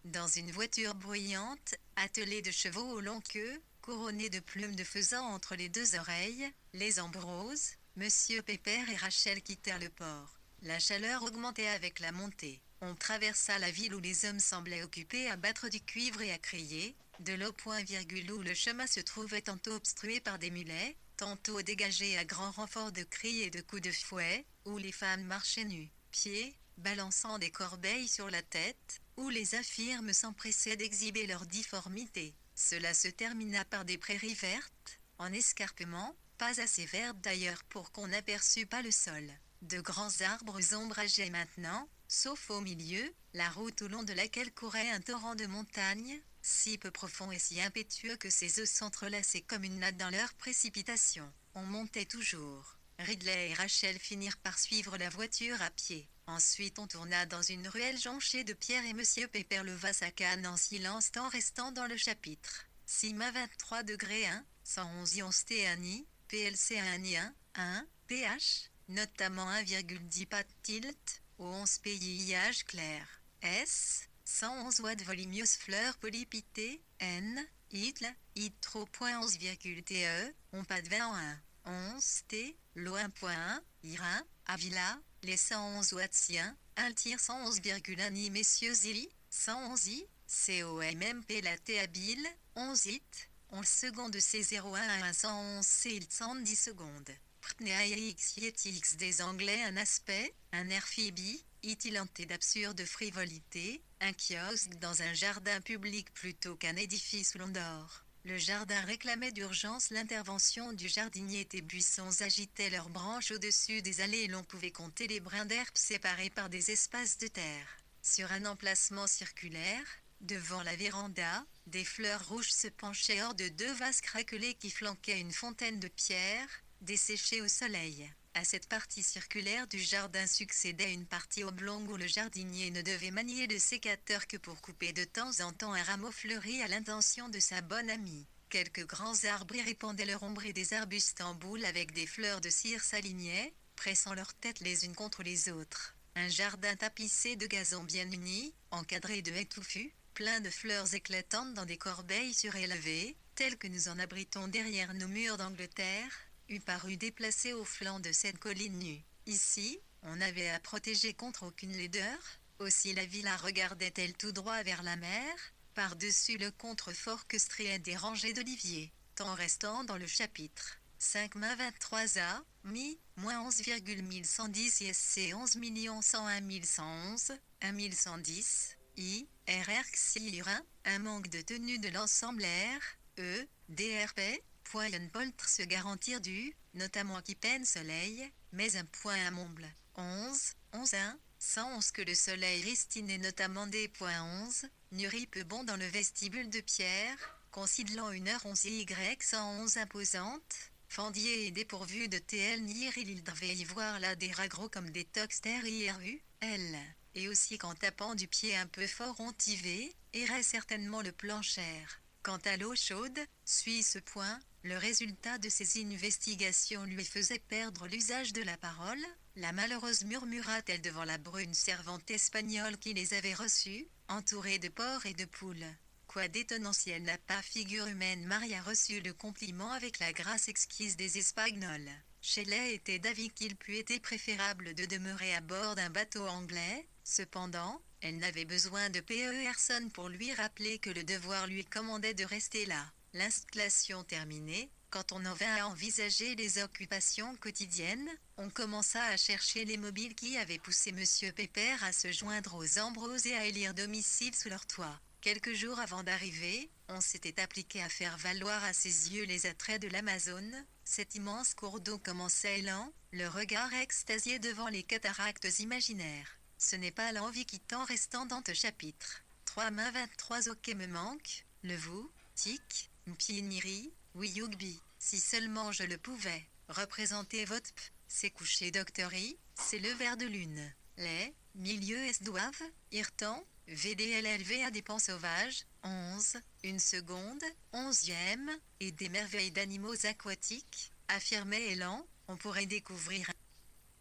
dans une voiture bruyante, attelée de chevaux aux longues queues, couronnée de plumes de faisan entre les deux oreilles, les Ambrose, Monsieur Pépère et Rachel quittèrent le port. La chaleur augmentait avec la montée. On traversa la ville où les hommes semblaient occupés à battre du cuivre et à crier, de l'eau point virgule où le chemin se trouvait tantôt obstrué par des mulets, tantôt dégagé à grand renfort de cris et de coups de fouet, où les femmes marchaient nues, pieds, balançant des corbeilles sur la tête, où les infirmes s'empressaient d'exhiber leur difformité. Cela se termina par des prairies vertes, en escarpement, pas assez vertes d'ailleurs pour qu'on n'aperçût pas le sol. De grands arbres ombrageaient maintenant, sauf au milieu, la route au long de laquelle courait un torrent de montagne, si peu profond et si impétueux que ses eaux s'entrelaçaient comme une natte dans leur précipitation. On montait toujours. Ridley et Rachel finirent par suivre la voiture à pied. Ensuite on tourna dans une ruelle jonchée de pierres et Monsieur Pépère leva sa canne en silence tant restant dans le chapitre. Cima 23 degrés 1, 111 ions TNI, PLC 1 I 1, pH, notamment 1,10 pat tilt, au 11 PIH clair. S, 111 watts volumineuses fleurs polypitées, N, ITL, ITRO.11,TE, on pas de 20 en 1. 11 T, l'eau 1.1, Irin, Avila, les 111 wattsiens, 1 tir 111,1 I messieurs Zili, 111 I, COMMP la T habile, 11 IT, 11 secondes C01 à 111 C il 110 secondes. Ptneaix Yetix des Anglais un aspect, un air phoebe, itilanté d'absurde frivolité, un kiosque dans un jardin public plutôt qu'un édifice où l'on dort. Le jardin réclamait d'urgence l'intervention du jardinier. Tes buissons agitaient leurs branches au-dessus des allées et l'on pouvait compter les brins d'herbe séparés par des espaces de terre. Sur un emplacement circulaire, devant la véranda, des fleurs rouges se penchaient hors de deux vases craquelés qui flanquaient une fontaine de pierre, desséchée au soleil. À cette partie circulaire du jardin succédait une partie oblongue où le jardinier ne devait manier le sécateur que pour couper de temps en temps un rameau fleuri à l'intention de sa bonne amie. Quelques grands arbres y répandaient leur ombre et des arbustes en boule avec des fleurs de cire s'alignaient, pressant leurs têtes les unes contre les autres. Un jardin tapissé de gazons bien unis, encadré de haies touffues, plein de fleurs éclatantes dans des corbeilles surélevées, telles que nous en abritons derrière nos murs d'Angleterre, eût paru déplacé au flanc de cette colline nue. Ici, on n'avait à protéger contre aucune laideur, aussi la villa regardait-elle tout droit vers la mer, par-dessus le contrefort que striaient des rangées d'oliviers, tant restant dans le chapitre. 5 main 23 A, mi, moins 11,1110 ISC 11 101 111, 1110, I, RR 1, manque de tenue de l'ensemble R, E, DRP, point poltre se garantir du, notamment qui peine soleil, mais un point à Montble. 11, 11 1, 111 que le soleil ristine et notamment des points 11, Nuri peu bon dans le vestibule de pierre, considérant une heure 11 Y 111 imposante, fendier et dépourvu de TL Nir il devait y voir là des rats gros comme des toxter IRU, L. Et aussi qu'en tapant du pied un peu fort on tivait, irait certainement le plancher. Quant à l'eau chaude, suit ce point, le résultat de ces investigations lui faisait perdre l'usage de la parole, la malheureuse murmura-t-elle devant la brune servante espagnole qui les avait reçus, entourée de porcs et de poules. Quoi d'étonnant si elle n'a pas figure humaine. Maria reçut le compliment avec la grâce exquise des Espagnols. Shelley était d'avis qu'il pût être préférable de demeurer à bord d'un bateau anglais, cependant, elle n'avait besoin de Pearson pour lui rappeler que le devoir lui commandait de rester là. L'installation terminée, quand on en vint à envisager les occupations quotidiennes, on commença à chercher les mobiles qui avaient poussé Monsieur Pépère à se joindre aux Ambrose et à élire domicile sous leur toit. Quelques jours avant d'arriver, on s'était appliqué à faire valoir à ses yeux les attraits de l'Amazone. Cet immense cours d'eau commençait lent, le regard extasié devant les cataractes imaginaires. Ce n'est pas l'envie qui tend restant dans ce chapitre. 3 mains 23 ok me manque, le vous, tic, Mpiniri, oui Yugbi. Si seulement je le pouvais. Représenter votre p, c'est coucher doctory, c'est le ver de lune. Les, milieux es doivent, irtant, VDLLV à des pans sauvages, 11, une seconde, 11e, et des merveilles d'animaux aquatiques, affirmait Elan, on pourrait découvrir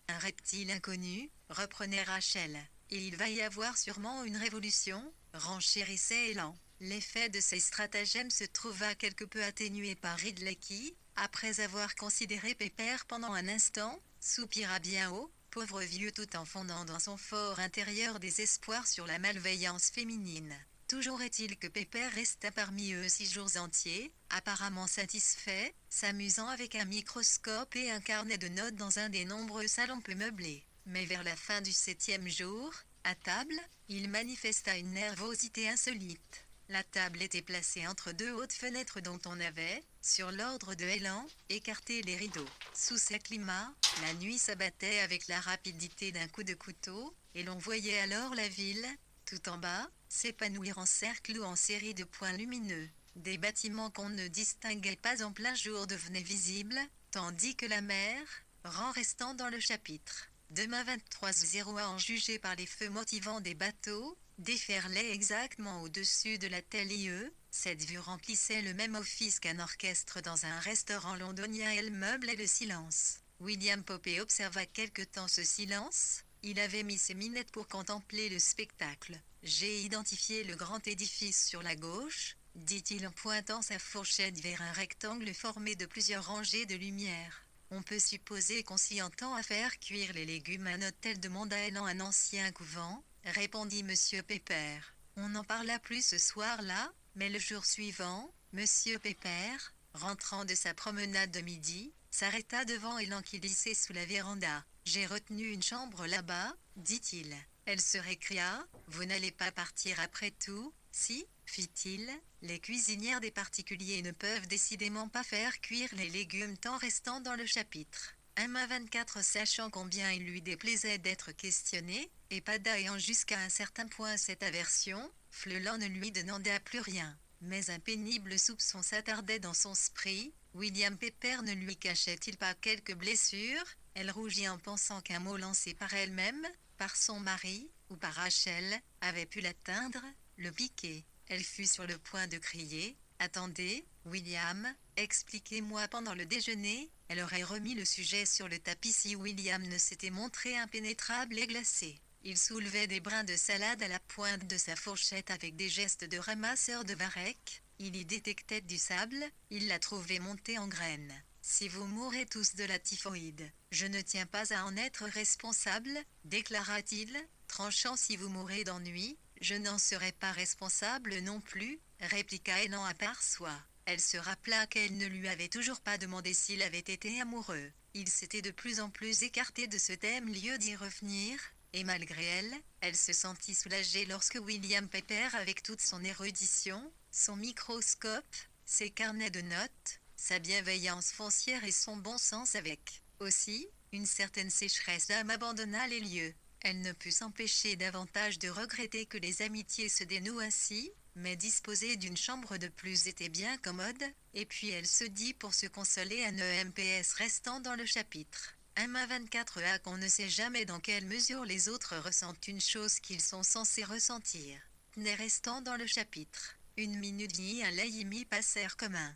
un reptile inconnu, reprenait Rachel. et il va y avoir sûrement une révolution, renchérissait Elan. L'effet de ces stratagèmes se trouva quelque peu atténué par Ridley qui, après avoir considéré Pépère pendant un instant, soupira bien haut, pauvre vieux, tout en fondant dans son fort intérieur des espoirs sur la malveillance féminine. Toujours est-il que Pépère resta parmi eux 6 jours entiers, apparemment satisfait, s'amusant avec un microscope et un carnet de notes dans un des nombreux salons peu meublés. Mais vers la fin du 7e jour, à table, il manifesta une nervosité insolite. La table était placée entre 2 hautes fenêtres dont on avait, sur l'ordre de Elan, écarté les rideaux. Sous ce climat, la nuit s'abattait avec la rapidité d'un coup de couteau, et l'on voyait alors la ville, tout en bas, s'épanouir en cercle ou en série de points lumineux. Des bâtiments qu'on ne distinguait pas en plein jour devenaient visibles, tandis que la mer, rang restant dans le chapitre. Demain 23h en jugé par les feux motivants des bateaux, déferlait exactement au-dessus de la TLIE. Cette vue remplissait le même office qu'un orchestre dans un restaurant londonien. Elle meublait le silence. William Popé observa quelque temps ce silence. Il avait mis ses minettes pour contempler le spectacle. J'ai identifié le grand édifice sur la gauche, dit-il en pointant sa fourchette vers un rectangle formé de plusieurs rangées de lumière. On peut supposer qu'on s'y entend à faire cuire les légumes. Un hôtel, demanda Elan. Un ancien couvent, répondit Monsieur Pépère. On n'en parla plus ce soir-là, mais le jour suivant, Monsieur Pépère, rentrant de sa promenade de midi, s'arrêta devant Elan qui glissait sous la véranda. J'ai retenu une chambre là-bas, dit-il. Elle se récria. Vous n'allez pas partir après tout, si, fit-il. Les cuisinières des particuliers ne peuvent décidément pas faire cuire les légumes tant restant dans le chapitre. 1-24 sachant combien il lui déplaisait d'être questionné, et padaillant jusqu'à un certain point cette aversion, Flelan ne lui demanda plus rien. Mais un pénible soupçon s'attardait dans son esprit. William Pépère ne lui cachait-il pas quelques blessures? Elle rougit en pensant qu'un mot lancé par elle-même, par son mari, ou par Rachel, avait pu l'atteindre, le piquer. Elle fut sur le point de crier « Attendez, William, expliquez-moi » pendant le déjeuner. Elle aurait remis le sujet sur le tapis si William ne s'était montré impénétrable et glacé. Il soulevait des brins de salade à la pointe de sa fourchette avec des gestes de ramasseur de varech. Il y détectait du sable, il la trouvait montée en graines. Si vous mourrez tous de la typhoïde, je ne tiens pas à en être responsable, déclara-t-il, tranchant. Si vous mourrez d'ennui, je n'en serai pas responsable non plus, répliqua Elan à part soi. Elle se rappela qu'elle ne lui avait toujours pas demandé s'il avait été amoureux. Il s'était de plus en plus écarté de ce thème lieu d'y revenir, et malgré elle, elle se sentit soulagée lorsque William Pépère, avec toute son érudition, son microscope, ses carnets de notes, sa bienveillance foncière et son bon sens avec, aussi, une certaine sécheresse d'âme abandonna les lieux. Elle ne put s'empêcher davantage de regretter que les amitiés se dénouent ainsi, mais disposer d'une chambre de plus était bien commode, et puis elle se dit pour se consoler un EMPS restant dans le chapitre. 1-24 qu'on ne sait jamais dans quelle mesure les autres ressentent une chose qu'ils sont censés ressentir. N'est restant dans le chapitre. Une minute et un laïmi passèrent comme un,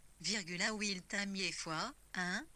à Will Tamier fois,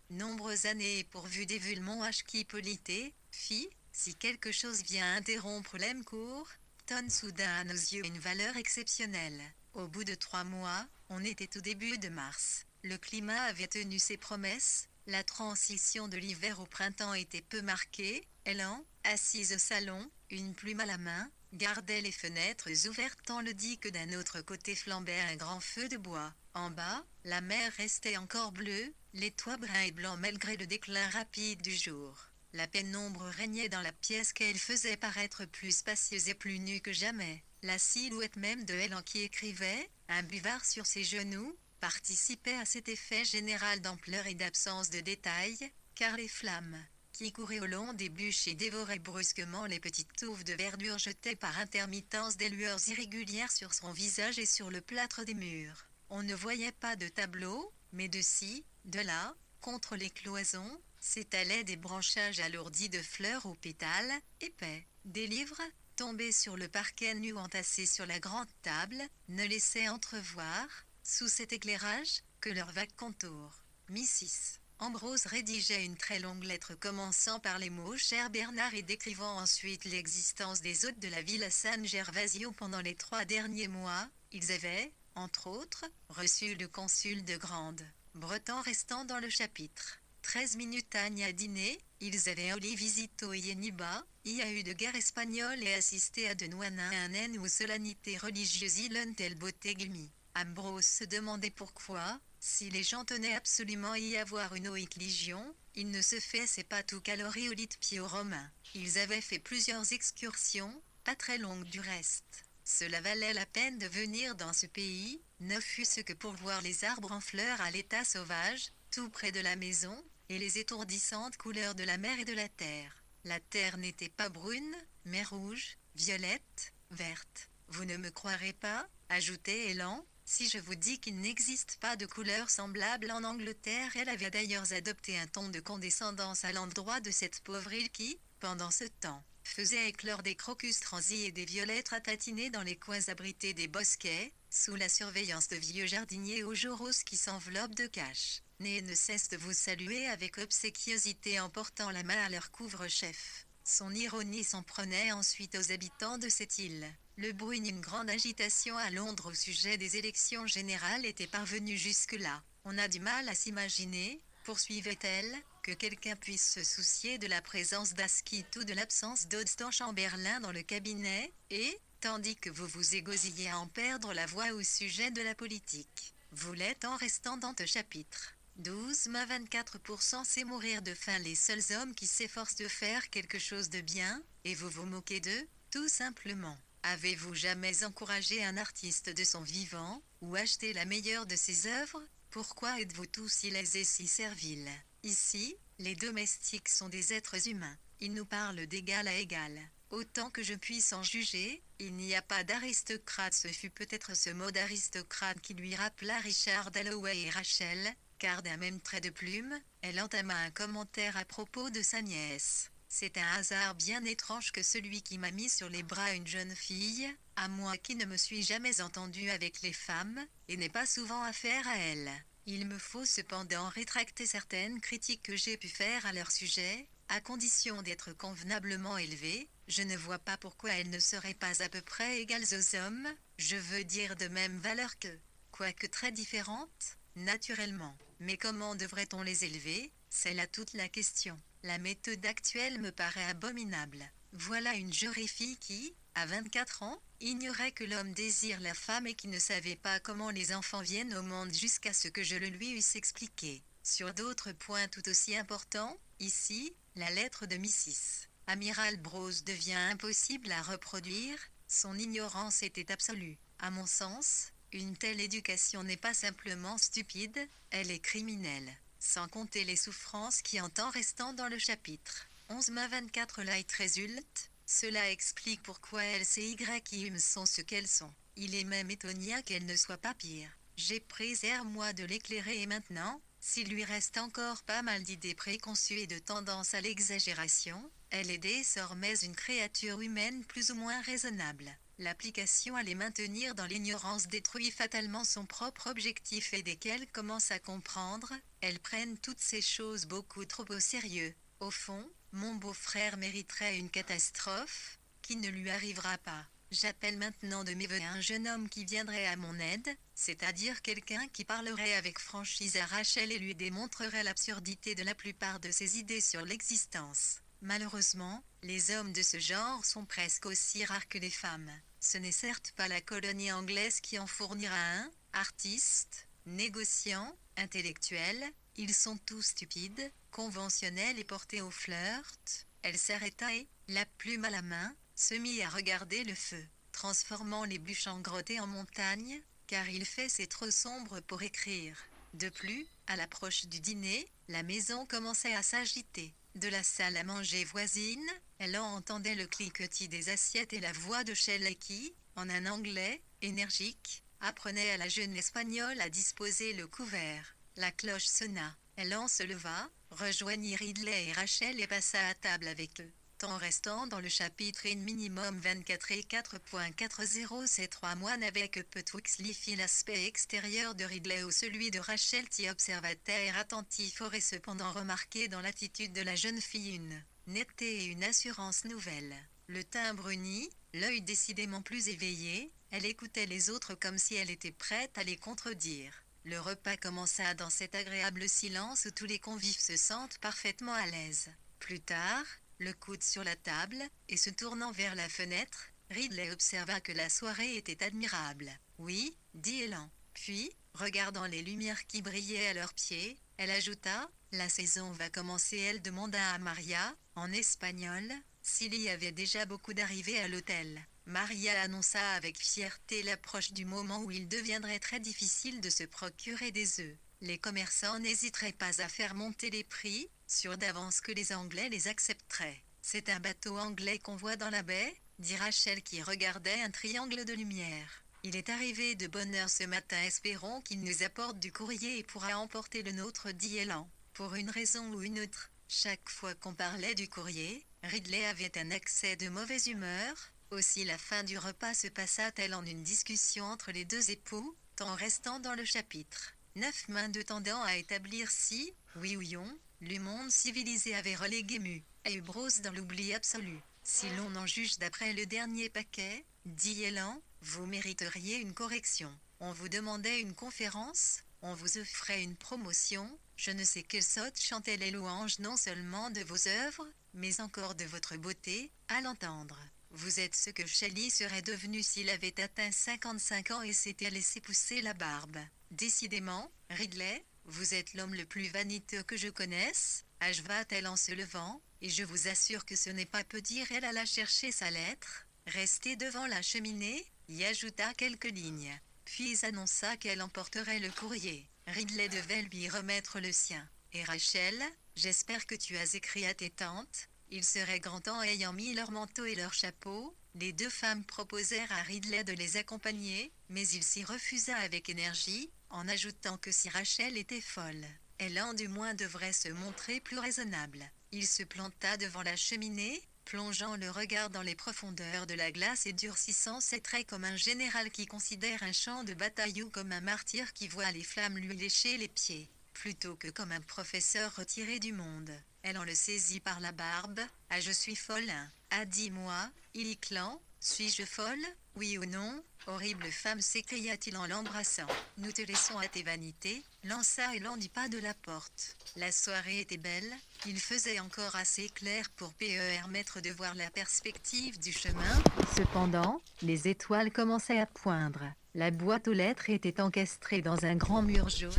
nombreuses années pourvu d'évulement H qui polité, fit, si quelque chose vient interrompre l'Emcourt, donne soudain à nos yeux une valeur exceptionnelle. Au bout de 3 mois, on était au début de mars. Le climat avait tenu ses promesses, la transition de l'hiver au printemps était peu marquée. Elan, assise au salon, une plume à la main, gardait les fenêtres ouvertes tant le dit que d'un autre côté flambait un grand feu de bois. En bas, la mer restait encore bleue, les toits bruns et blancs malgré le déclin rapide du jour. La pénombre régnait dans la pièce qu'elle faisait paraître plus spacieuse et plus nue que jamais. La silhouette même de Elan qui écrivait, un buvard sur ses genoux, participait à cet effet général d'ampleur et d'absence de détails, car les flammes, qui couraient au long des bûches et dévoraient brusquement les petites touffes de verdure jetaient par intermittence des lueurs irrégulières sur son visage et sur le plâtre des murs. On ne voyait pas de tableau, mais de ci, de là, contre les cloisons, s'étalaient des branchages alourdis de fleurs aux pétales, épais. Des livres, tombés sur le parquet nu ou entassés sur la grande table, ne laissaient entrevoir, sous cet éclairage, que leurs vagues contours. Mrs. Ambrose rédigeait une très longue lettre commençant par les mots « Cher Bernard » et décrivant ensuite l'existence des hôtes de la Villa San Gervasio pendant les 3 derniers mois. Ils avaient, entre autres, reçu le consul de Grande-Bretagne restant dans le chapitre. 13 minutes à dîner, ils avaient oli visito ieniba, y a eu de guerre espagnole et assisté à de un ou solennité religieuse il botegmi. Ambrose se demandait pourquoi, si les gens tenaient absolument à y avoir une oïque légion, il ne se faisait pas tout caloriolite pio-romain. Ils avaient fait plusieurs excursions, pas très longues du reste. Cela valait la peine de venir dans ce pays, ne fût-ce que pour voir les arbres en fleurs à l'état sauvage, tout près de la maison, et les étourdissantes couleurs de la mer et de la terre. La terre n'était pas brune, mais rouge, violette, verte. Vous ne me croirez pas, ajoutait Elan, si je vous dis qu'il n'existe pas de couleur semblable en Angleterre. Elle avait d'ailleurs adopté un ton de condescendance à l'endroit de cette pauvre île qui, pendant ce temps, faisait éclore des crocus transis et des violettes ratatinées dans les coins abrités des bosquets, sous la surveillance de vieux jardiniers aux joues roses qui s'enveloppent de caches. Né ne cesse de vous saluer avec obséquiosité en portant la main à leur couvre-chef. Son ironie s'en prenait ensuite aux habitants de cette île. Le bruit d'une grande agitation à Londres au sujet des élections générales était parvenu jusque-là. On a du mal à s'imaginer, poursuivait-elle, que quelqu'un puisse se soucier de la présence d'Asquith ou de l'absence d'Oddston Chamberlain dans le cabinet, et, tandis que vous vous égosillez à en perdre la voix au sujet de la politique, vous l'êtes en restant dans ce chapitre. 12,24% c'est mourir de faim les seuls hommes qui s'efforcent de faire quelque chose de bien, et vous vous moquez d'eux, tout simplement. Avez-vous jamais encouragé un artiste de son vivant, ou acheté la meilleure de ses œuvres? Pourquoi êtes-vous tous si laids et si serviles? Ici, les domestiques sont des êtres humains. Ils nous parlent d'égal à égal. Autant que je puisse en juger, il n'y a pas d'aristocrate. Ce fut peut-être ce mot d'aristocrate qui lui rappela Richard Dalloway et Rachel, car d'un même trait de plume, elle entama un commentaire à propos de sa nièce. C'est un hasard bien étrange que celui qui m'a mis sur les bras une jeune fille, à moi qui ne me suis jamais entendu avec les femmes, et n'ai pas souvent affaire à elles. Il me faut cependant rétracter certaines critiques que j'ai pu faire à leur sujet, à condition d'être convenablement élevées. Je ne vois pas pourquoi elles ne seraient pas à peu près égales aux hommes, je veux dire de même valeur qu'eux, quoique très différentes, naturellement. Mais comment devrait-on les élever? C'est là toute la question. La méthode actuelle me paraît abominable. Voilà une jolie fille qui, à 24 ans, ignorait que l'homme désire la femme et qui ne savait pas comment les enfants viennent au monde jusqu'à ce que je le lui eusse expliqué. Sur d'autres points tout aussi importants, ici, la lettre de Mrs. Amiral Brose devient impossible à reproduire, son ignorance était absolue. À mon sens, une telle éducation n'est pas simplement stupide, elle est criminelle. Sans compter les souffrances qui en temps restant dans le chapitre 11-24 light résulte, cela explique pourquoi LCYIM sont ce qu'elles sont. Il est même étonnant qu'elles ne soient pas pires. J'ai pris air moi de l'éclairer et maintenant, s'il lui reste encore pas mal d'idées préconçues et de tendance à l'exagération, elle est désormais une créature humaine plus ou moins raisonnable. L'application à les maintenir dans l'ignorance détruit fatalement son propre objectif et dès qu'elle commence à comprendre, elles prennent toutes ces choses beaucoup trop au sérieux. Au fond, mon beau-frère mériterait une catastrophe, qui ne lui arrivera pas. J'appelle maintenant de mes vœux un jeune homme qui viendrait à mon aide, c'est-à-dire quelqu'un qui parlerait avec franchise à Rachel et lui démontrerait l'absurdité de la plupart de ses idées sur l'existence. Malheureusement, les hommes de ce genre sont presque aussi rares que les femmes. Ce n'est certes pas la colonie anglaise qui en fournira un, artiste, négociant, intellectuel, ils sont tous stupides, conventionnels et portés au flirt. Elle s'arrêta et, la plume à la main, se mit à regarder le feu, transformant les bûches en grottes et en montagnes, car il fait c'est trop sombre pour écrire. De plus, à l'approche du dîner, la maison commençait à s'agiter. De la salle à manger voisine, elle entendait le cliquetis des assiettes et la voix de Shelley qui, en un anglais, énergique, apprenait à la jeune espagnole à disposer le couvert. La cloche sonna, elle en se leva, rejoignit Ridley et Rachel et passa à table avec eux. Temps restant dans le chapitre in minimum 24 et 4.40. Ces 3 mois n'avaient que peu touché l'aspect extérieur de Ridley ou celui de Rachel qui observateur attentif aurait cependant remarqué dans l'attitude de la jeune fille une netteté et une assurance nouvelle. Le teint bruni, l'œil décidément plus éveillé, elle écoutait les autres comme si elle était prête à les contredire. Le repas commença dans cet agréable silence où tous les convives se sentent parfaitement à l'aise. Plus tard, le coude sur la table, et se tournant vers la fenêtre, Ridley observa que la soirée était admirable. Oui, dit Elan. Puis, regardant les lumières qui brillaient à leurs pieds, elle ajouta, la saison va commencer. Elle demanda à Maria, en espagnol, s'il y avait déjà beaucoup d'arrivées à l'hôtel. Maria annonça avec fierté l'approche du moment où il deviendrait très difficile de se procurer des œufs. Les commerçants n'hésiteraient pas à faire monter les prix, sûrs d'avance que les Anglais les accepteraient. C'est un bateau anglais qu'on voit dans la baie, dit Rachel qui regardait un triangle de lumière. Il est arrivé de bonne heure ce matin, espérons qu'il nous apporte du courrier et pourra emporter le nôtre, dit Elan. Pour une raison ou une autre, chaque fois qu'on parlait du courrier, Ridley avait un accès de mauvaise humeur. Aussi la fin du repas se passa-t-elle en une discussion entre les deux époux, temps restant dans le chapitre 9 mains de tendant à établir si, oui ou non, le monde civilisé avait relégué Mu et Bros dans l'oubli absolu. Si l'on en juge d'après le dernier paquet, dit Elan, vous mériteriez une correction. On vous demandait une conférence, on vous offrait une promotion, je ne sais quelle sotte chantait les louanges non seulement de vos œuvres, mais encore de votre beauté, à l'entendre. Vous êtes ce que Shelley serait devenu s'il avait atteint 55 ans et s'était laissé pousser la barbe. Décidément, Ridley, vous êtes l'homme le plus vaniteux que je connaisse, acheva-t-elle en se levant, et je vous assure que ce n'est pas peu dire. Elle alla chercher sa lettre, restée devant la cheminée, y ajouta quelques lignes, puis annonça qu'elle emporterait le courrier. Ridley devait lui remettre le sien. Et Rachel, j'espère que tu as écrit à tes tantes. Il serait grand temps. Ayant mis leur manteau et leur chapeau, les deux femmes proposèrent à Ridley de les accompagner, mais il s'y refusa avec énergie, en ajoutant que si Rachel était folle, elle en du moins devrait se montrer plus raisonnable. Il se planta devant la cheminée, plongeant le regard dans les profondeurs de la glace et durcissant ses traits comme un général qui considère un champ de bataille ou comme un martyr qui voit les flammes lui lécher les pieds, plutôt que comme un professeur retiré du monde. Elle en le saisit par la barbe. « Ah, je suis folle, hein. Ah, dis-moi, Iliclan, suis-je folle, oui ou non ?» Horrible femme, s'écria-t-il en l'embrassant. « Nous te laissons à tes vanités, » lança Elan du pas de la porte. La soirée était belle, il faisait encore assez clair pour permettre de voir la perspective du chemin. Cependant, les étoiles commençaient à poindre. La boîte aux lettres était encastrée dans un grand mur jaune,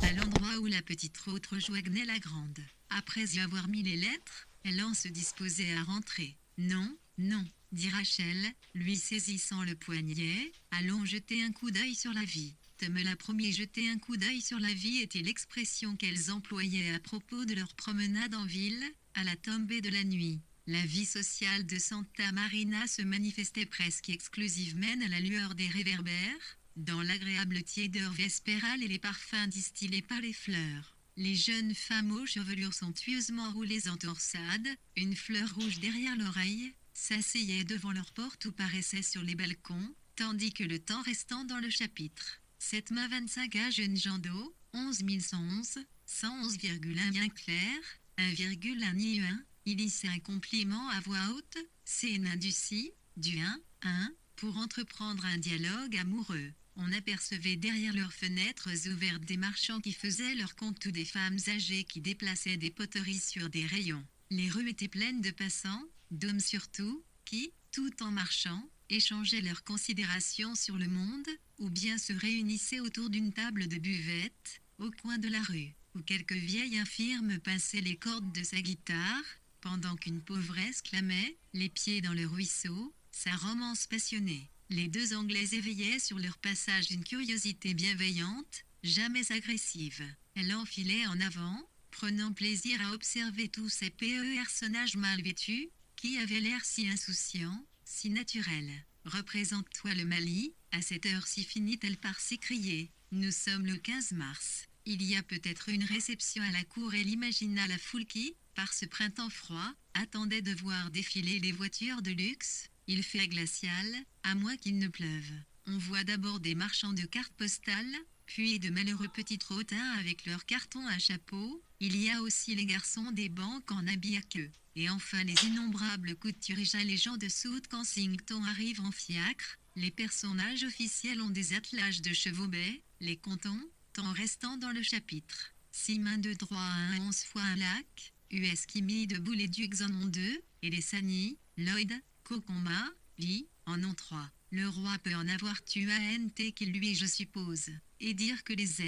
à l'endroit où la petite route rejoignait la grande. Après y avoir mis les lettres, Elan se disposait à rentrer. « Non, non, » dit Rachel, lui saisissant le poignet, « allons jeter un coup d'œil sur la vie. » Te me l'a promis. Jeter un coup d'œil sur la vie était l'expression qu'elles employaient à propos de leur promenade en ville, à la tombée de la nuit. La vie sociale de Santa Marina se manifestait presque exclusivement à la lueur des réverbères, dans l'agréable tiédeur vespérale et les parfums distillés par les fleurs. Les jeunes femmes aux chevelures somptueusement roulées en torsade, une fleur rouge derrière l'oreille, s'asseyaient devant leur porte ou paraissaient sur les balcons, tandis que le temps restant dans le chapitre 7 mai 25 à jeune Jean d'eau, 11111, 111,1 bien clair, 1,1 IE1, il hissait un compliment à voix haute, c'est nain du si, du 1, pour entreprendre un dialogue amoureux. On apercevait derrière leurs fenêtres ouvertes des marchands qui faisaient leur compte ou des femmes âgées qui déplaçaient des poteries sur des rayons. Les rues étaient pleines de passants, d'hommes surtout, qui, tout en marchant, échangeaient leurs considérations sur le monde, ou bien se réunissaient autour d'une table de buvette, au coin de la rue, où quelque vieille infirme pinçait les cordes de sa guitare, pendant qu'une pauvresse clamait, les pieds dans le ruisseau, sa romance passionnée. Les deux Anglais éveillaient sur leur passage une curiosité bienveillante, jamais agressive. Elle enfilait en avant, prenant plaisir à observer tous ces personnages mal vêtus, qui avaient l'air si insouciants, si naturels. « Représente-toi le Mali ?» À cette heure-ci finit-elle par s'écrier. « Nous sommes le 15 mars. Il y a peut-être une réception à la cour. » Elle imagina la foule qui, par ce printemps froid, attendait de voir défiler les voitures de luxe. Il fait glacial, à moins qu'il ne pleuve. On voit d'abord des marchands de cartes postales, puis de malheureux petits trottins avec leurs cartons à chapeau. Il y a aussi les garçons des banques en habits à queue. Et enfin les innombrables couturiers, les gens de South Kensington arrivent en fiacre. Les personnages officiels ont des attelages de chevaux bais, les comptons, en restant dans le chapitre. 6 mains de droit à 1 11 fois un lac, US Kimi de Boule et Dukes en ont 2, et les Sani, Lloyd, Kokoma, Lee, en ont 3. Le roi peut en avoir tué un NT qui lui je suppose, et dire que les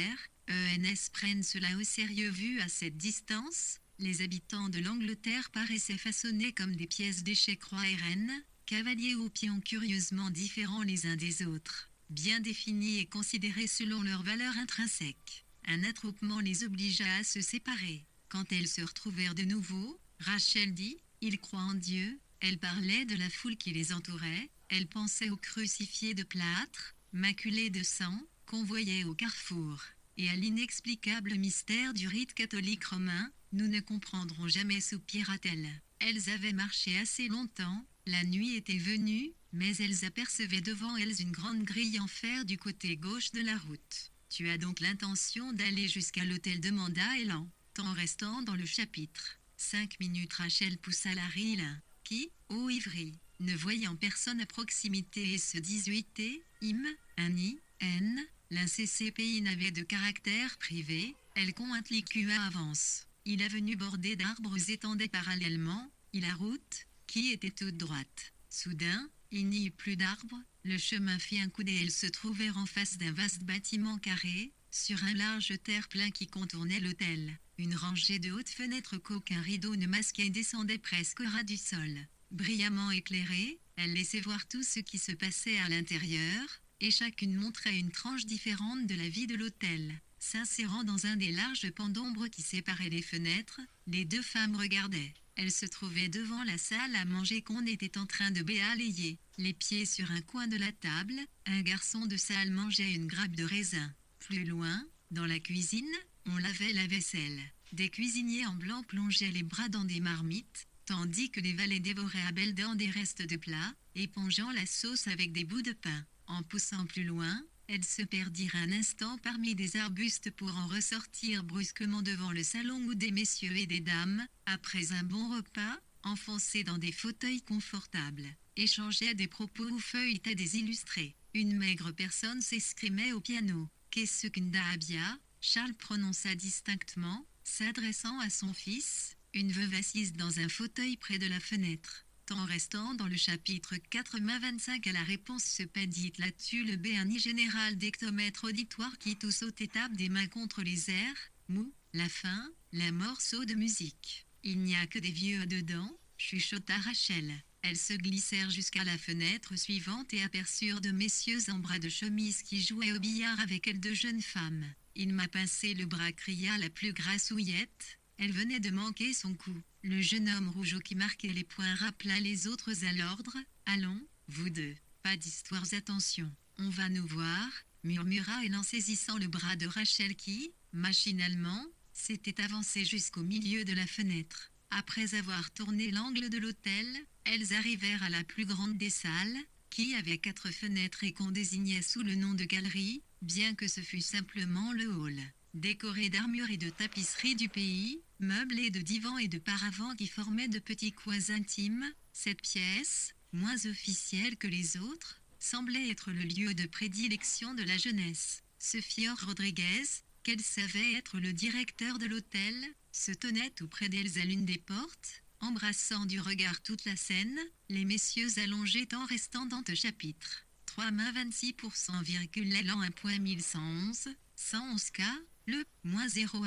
ENS prennent cela au sérieux vu à cette distance. Les habitants de l'Angleterre paraissaient façonnés comme des pièces d'échecs roi et reine, cavaliers aux pions curieusement différents les uns des autres, bien définis et considérés selon leur valeur intrinsèque. Un attroupement les obligea à se séparer. Quand elles se retrouvèrent de nouveau, Rachel dit « Ils croient en Dieu ». Elle parlait de la foule qui les entourait, elle pensait aux crucifiés de plâtre, maculés de sang, qu'on voyait au carrefour, et à l'inexplicable mystère du rite catholique romain. Nous ne comprendrons jamais, soupira-t-elle. Elles avaient marché assez longtemps, la nuit était venue, mais elles apercevaient devant elles une grande grille en fer du côté gauche de la route. Tu as donc l'intention d'aller jusqu'à l'hôtel, demanda Elan, en restant dans le chapitre. 5 minutes. Rachel poussa la rille, qui, ô Ivry, ne voyant personne à proximité et ce 18 N, l'INCCPI n'avait de caractère privé, elle contiqua avance. Il avenue bordée d'arbres étendait parallèlement, et la route, qui était toute droite. Soudain, il n'y eut plus d'arbres, le chemin fit un coude et elles se trouvèrent en face d'un vaste bâtiment carré, sur un large terre-plein qui contournait l'hôtel. Une rangée de hautes fenêtres qu'aucun rideau ne masquait descendait presque au ras du sol. Brillamment éclairée, elle laissait voir tout ce qui se passait à l'intérieur, et chacune montrait une tranche différente de la vie de l'hôtel. S'insérant dans un des larges pans d'ombre qui séparaient les fenêtres, les deux femmes regardaient. Elles se trouvaient devant la salle à manger qu'on était en train de balayer. Les pieds sur un coin de la table, un garçon de salle mangeait une grappe de raisin. Plus loin, dans la cuisine, on lavait la vaisselle. Des cuisiniers en blanc plongeaient les bras dans des marmites, tandis que les valets dévoraient à belles dents des restes de plats, épongeant la sauce avec des bouts de pain. En poussant plus loin, elles se perdirent un instant parmi des arbustes pour en ressortir brusquement devant le salon où des messieurs et des dames, après un bon repas, enfoncés dans des fauteuils confortables, échangeaient des propos ou feuilletaient des illustrés. Une maigre personne s'escrimait au piano. « Qu'est-ce qu'une dahabia ?» Charles prononça distinctement, s'adressant à son fils, une veuve assise dans un fauteuil près de la fenêtre. En restant dans le chapitre 4 à la réponse se pédit là-dessus le béani général d'hectomètre auditoire qui tous saute et tape des mains contre les airs, mou, la fin, la morceau de musique. Il n'y a que des vieux dedans, chuchota Rachel. Elles se glissèrent jusqu'à la fenêtre suivante et aperçurent deux messieurs en bras de chemise qui jouaient au billard avec elles deux jeunes femmes. Il m'a pincé le bras, cria la plus grassouillette. Elle venait de manquer son coup. Le jeune homme rougeau qui marquait les poings rappela les autres à l'ordre. « Allons, vous deux, pas d'histoires, attention, on va nous voir », murmura elle en saisissant le bras de Rachel qui, machinalement, s'était avancée jusqu'au milieu de la fenêtre. Après avoir tourné l'angle de l'hôtel, elles arrivèrent à la plus grande des salles, qui avait 4 fenêtres et qu'on désignait sous le nom de galerie, bien que ce fût simplement le hall. Décoré d'armures et de tapisseries du pays, meublé de divans et de paravents qui formaient de petits coins intimes, cette pièce, moins officielle que les autres, semblait être le lieu de prédilection de la jeunesse. Sophia Rodriguez, qu'elle savait être le directeur de l'hôtel, se tenait tout près d'elles à l'une des portes, embrassant du regard toute la scène, les messieurs allongés en restant dans le chapitre. 3 mains 26%, l'élan 1.1111, 111 K, le, moins 011,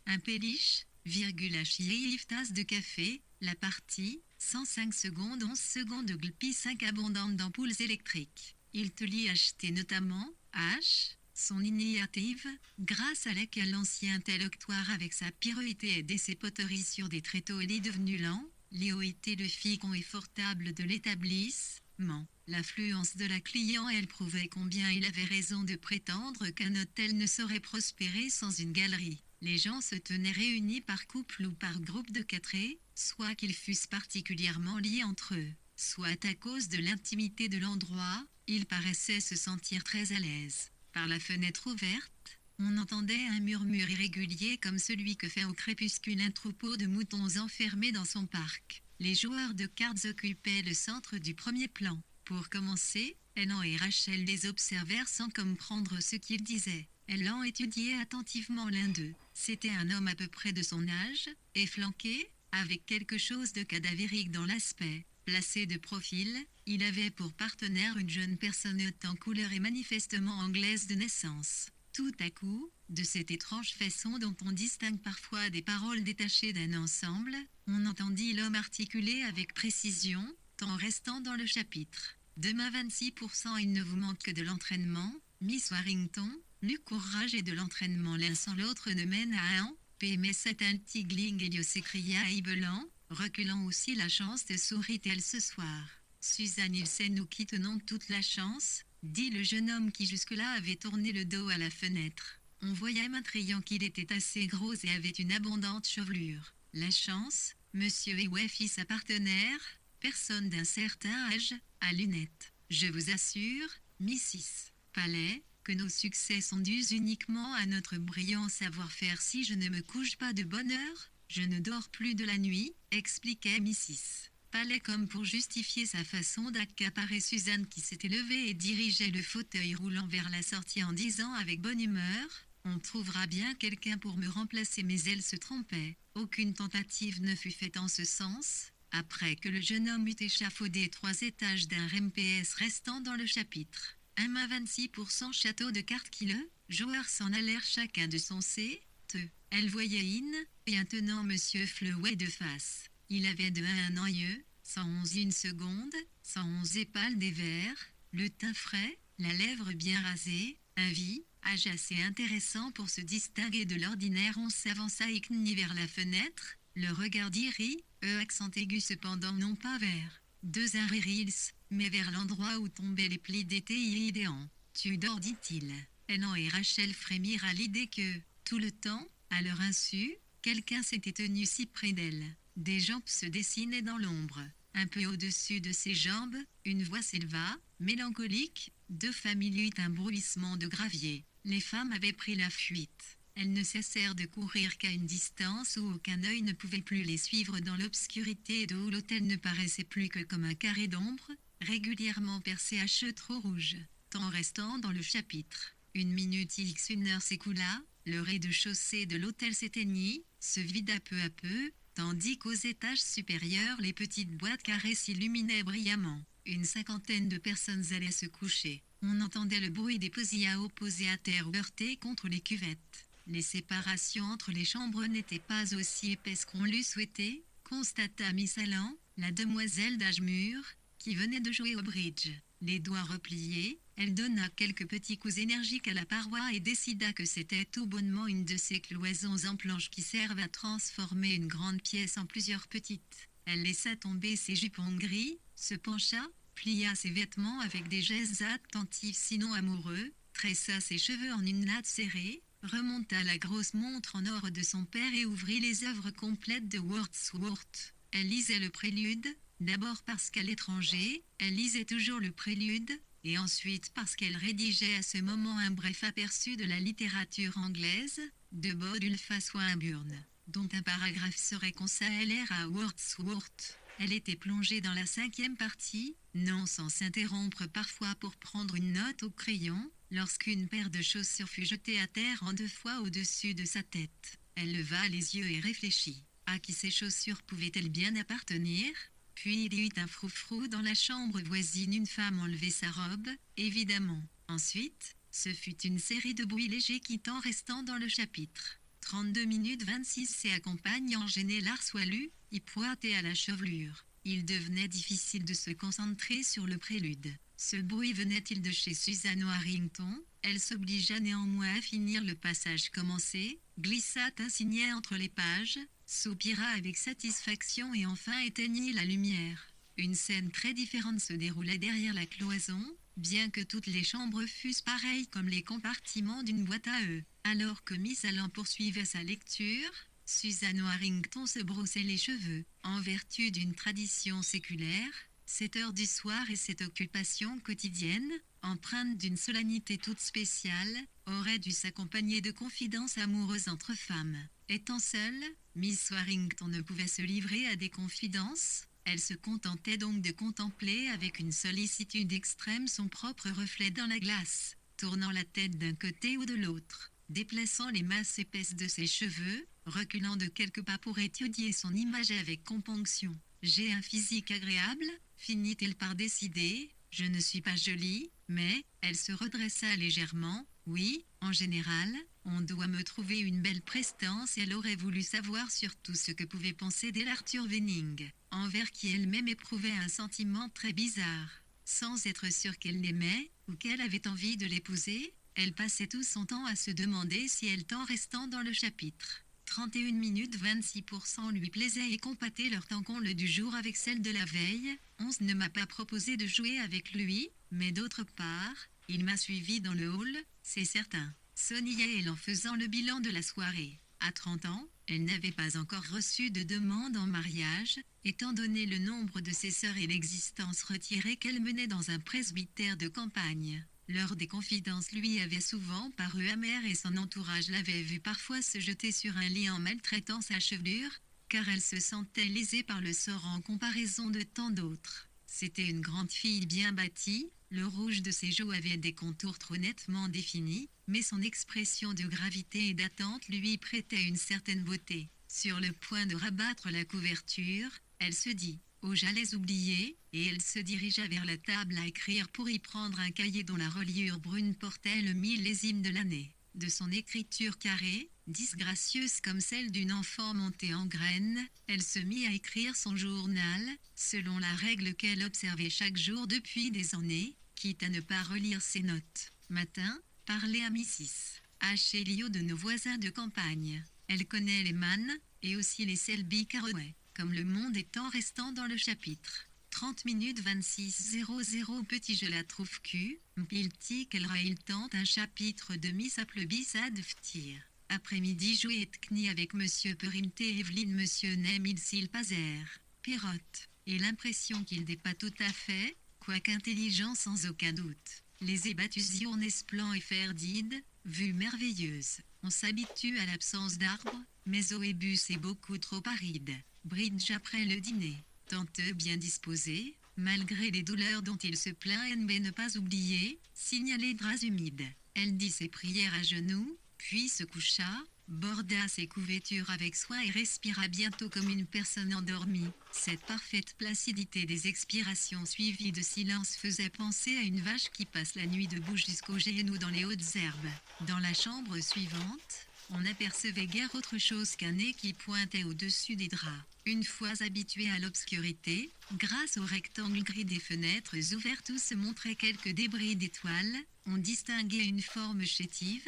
un péliche, virgule HI, tasse de café, la partie, 105 secondes 11 secondes glpi 5 abondantes d'ampoules électriques. Il te l'y acheté notamment, H, son initiative, grâce à laquelle l'ancien intellectuaire avec sa pirouette et ses poteries sur des tréteaux est devenu lent, l'IOIT le fit confortable de l'établissement. L'affluence de la clientèle prouvait combien il avait raison de prétendre qu'un hôtel ne saurait prospérer sans une galerie. Les gens se tenaient réunis par couple ou par groupe de 4, soit qu'ils fussent particulièrement liés entre eux, soit à cause de l'intimité de l'endroit, ils paraissaient se sentir très à l'aise. Par la fenêtre ouverte, on entendait un murmure irrégulier comme celui que fait au crépuscule un troupeau de moutons enfermés dans son parc. Les joueurs de cartes occupaient le centre du premier plan. Pour commencer, Elan et Rachel les observèrent sans comprendre ce qu'ils disaient. Elan étudiait attentivement l'un d'eux. C'était un homme à peu près de son âge, efflanqué, avec quelque chose de cadavérique dans l'aspect. Placé de profil, il avait pour partenaire une jeune personne haute en couleur et manifestement anglaise de naissance. Tout à coup, de cette étrange façon dont on distingue parfois des paroles détachées d'un ensemble, on entendit l'homme articuler avec précision, tout en restant dans le chapitre. Demain 26%, il ne vous manque que de l'entraînement, Miss Warrington. Le courage et de l'entraînement l'un sans l'autre ne mène à un PMS un tigling Elio s'écria Aibelan, reculant aussi la chance de sourit-elle ce soir. Suzanne il sait nous qui tenons toute la chance, dit le jeune homme qui jusque-là avait tourné le dos à la fenêtre. On voyait matriant qu'il était assez gros et avait une abondante chevelure. La chance, monsieur Ewe fit sa partenaire, personne d'un certain âge, à lunettes. Je vous assure, Mrs. Palais, que nos succès sont dus uniquement à notre brillant savoir-faire. Si je ne me couche pas de bonne heure, je ne dors plus de la nuit, expliquait Mrs. Palais comme pour justifier sa façon d'accaparer Suzanne qui s'était levée et dirigeait le fauteuil roulant vers la sortie en disant avec bonne humeur « On trouvera bien quelqu'un pour me remplacer » mais elle se trompait. Aucune tentative ne fut faite en ce sens, après que le jeune homme eut échafaudé 3 étages d'un RMPS restant dans le chapitre. 26% château de cartes qui le joueurs s'en allèrent chacun de son C.T. Elle voyait et un tenant monsieur Fleuet de face. Il avait de un ennuyeux, 111 secondes, 111 épales des verres, le teint frais, la lèvre bien rasée, un âge assez intéressant pour se distinguer de l'ordinaire. On s'avança écni vers la fenêtre, le regard d'Iri, accent aigu cependant non pas vers 2 Reels, mais vers l'endroit où tombaient les plis d'été idéants. Tu dors, dit-il. Elan et Rachel frémirent à l'idée que, tout le temps, à leur insu, quelqu'un s'était tenu si près d'elle. Des jambes se dessinaient dans l'ombre. Un peu au-dessus de ses jambes, une voix s'éleva, mélancolique, 2 familles eut un bruissement de gravier. Les femmes avaient pris la fuite. Elles ne cessèrent de courir qu'à une distance où aucun œil ne pouvait plus les suivre dans l'obscurité et où l'hôtel ne paraissait plus que comme un carré d'ombre, régulièrement percé à cheveux trop rouges. Tant restant dans le chapitre. 1 minute x 1 heure s'écoula, le rez-de-chaussée de l'hôtel s'éteignit, se vida peu à peu, tandis qu'aux étages supérieurs les petites boîtes carrées s'illuminaient brillamment. Une 50aine de personnes allaient se coucher. On entendait le bruit des posillas posés à terre ou heurtés contre les cuvettes. Les séparations entre les chambres n'étaient pas aussi épaisses qu'on l'eût souhaité, constata Miss Allan, la demoiselle d'âge mûr, qui venait de jouer au bridge. Les doigts repliés, elle donna quelques petits coups énergiques à la paroi et décida que c'était tout bonnement une de ces cloisons en planches qui servent à transformer une grande pièce en plusieurs petites. Elle laissa tomber ses jupons gris, se pencha, plia ses vêtements avec des gestes attentifs sinon amoureux, tressa ses cheveux en une natte serrée, remonta la grosse montre en or de son père et ouvrit les œuvres complètes de Wordsworth. Elle lisait le prélude, d'abord parce qu'à l'étranger, elle lisait toujours le prélude, et ensuite parce qu'elle rédigeait à ce moment un bref aperçu de la littérature anglaise, de Bodulf à Swinburne, dont un paragraphe serait consacré à Wordsworth. Elle était plongée dans la 5e partie, non sans s'interrompre parfois pour prendre une note au crayon, lorsqu'une paire de chaussures fut jetée à terre en 2 fois au-dessus de sa tête. Elle leva les yeux et réfléchit. À qui ces chaussures pouvaient-elles bien appartenir ? Puis il y eut un froufrou dans la chambre voisine, une femme enlevait sa robe, évidemment. Ensuite, ce fut une série de bruits légers quittant restant dans le chapitre. 32 minutes 26 et accompagnant gêné l'arsoilu, y pointait à la chevelure. Il devenait difficile de se concentrer sur le prélude. Ce bruit venait-il de chez Suzanne Warrington ? Elle s'obligea néanmoins à finir le passage commencé, glissa un signet entre les pages, soupira avec satisfaction et enfin éteignit la lumière. Une scène très différente se déroulait derrière la cloison, bien que toutes les chambres fussent pareilles comme les compartiments d'une boîte à œufs. Alors que Miss Allen poursuivait sa lecture, Susan Warrington se brossait les cheveux. En vertu d'une tradition séculaire, cette heure du soir et cette occupation quotidienne, empreinte d'une solennité toute spéciale, aurait dû s'accompagner de confidences amoureuses entre femmes. Étant seule, Miss Warrington ne pouvait se livrer à des confidences. Elle se contentait donc de contempler avec une sollicitude extrême son propre reflet dans la glace, tournant la tête d'un côté ou de l'autre, déplaçant les masses épaisses de ses cheveux, reculant de quelques pas pour étudier son image avec componction. « J'ai un physique agréable ?» finit-il par décider. « Je ne suis pas jolie, mais… » Elle se redressa légèrement. « Oui, en général, on doit me trouver une belle prestance. » Elle aurait voulu savoir surtout ce que pouvait penser d'elle Arthur Venning, envers qui elle-même éprouvait un sentiment très bizarre. Sans être sûre qu'elle l'aimait, ou qu'elle avait envie de l'épouser, elle passait tout son temps à se demander si elle temps restant dans le chapitre 31 minutes 26% lui plaisait et compatait leur temps qu'on le du jour avec celle de la veille. Onze ne m'a pas proposé de jouer avec lui, mais d'autre part, il m'a suivi dans le hall, c'est certain. Sonnait-elle en faisant le bilan de la soirée. À 30 ans, elle n'avait pas encore reçu de demande en mariage, étant donné le nombre de ses sœurs et l'existence retirée qu'elle menait dans un presbytère de campagne. L'heure des confidences lui avait souvent paru amère et son entourage l'avait vue parfois se jeter sur un lit en maltraitant sa chevelure, car elle se sentait lésée par le sort en comparaison de tant d'autres. C'était une grande fille bien bâtie, le rouge de ses joues avait des contours trop nettement définis, mais son expression de gravité et d'attente lui prêtait une certaine beauté. Sur le point de rabattre la couverture, elle se dit « Oh, j'allais oublier », et elle se dirigea vers la table à écrire pour y prendre un cahier dont la reliure brune portait le millésime de l'année. De son écriture carrée, disgracieuse comme celle d'une enfant montée en graines, elle se mit à écrire son journal, selon la règle qu'elle observait chaque jour depuis des années, quitte à ne pas relire ses notes. Matin, parler à Mrs. H. Elliot de nos voisins de campagne. Elle connaît les Mann, et aussi les Selby Carroway, comme le monde étant restant dans le chapitre 30 minutes 26:00. Petit je la trouve cul, mpilti qu'elle rail tente un chapitre de Miss Appleby Sadftir. Après-midi jouer et kni avec Monsieur Perimte et Evelyne Monsieur Nemil Silpazer. Perrotte. Et l'impression qu'il n'est pas tout à fait, quoique intelligent sans aucun doute. Les ébattus Esplan et Ferdide, vue merveilleuse. On s'habitue à l'absence d'arbres, mais Oébus est beaucoup trop aride. Bridge après le dîner. Tanteux bien disposé, malgré les douleurs dont il se plaint, mais ne pas oublier, signaler draps humides. Elle dit ses prières à genoux, puis se coucha, borda ses couvertures avec soin et respira bientôt comme une personne endormie. Cette parfaite placidité des expirations suivies de silence faisait penser à une vache qui passe la nuit debout jusqu'aux genoux dans les hautes herbes. Dans la chambre suivante, on n'apercevait guère autre chose qu'un nez qui pointait au-dessus des draps. Une fois habitué à l'obscurité, grâce au rectangle gris des fenêtres ouvertes où se montraient quelques débris d'étoiles, on distinguait une forme chétive,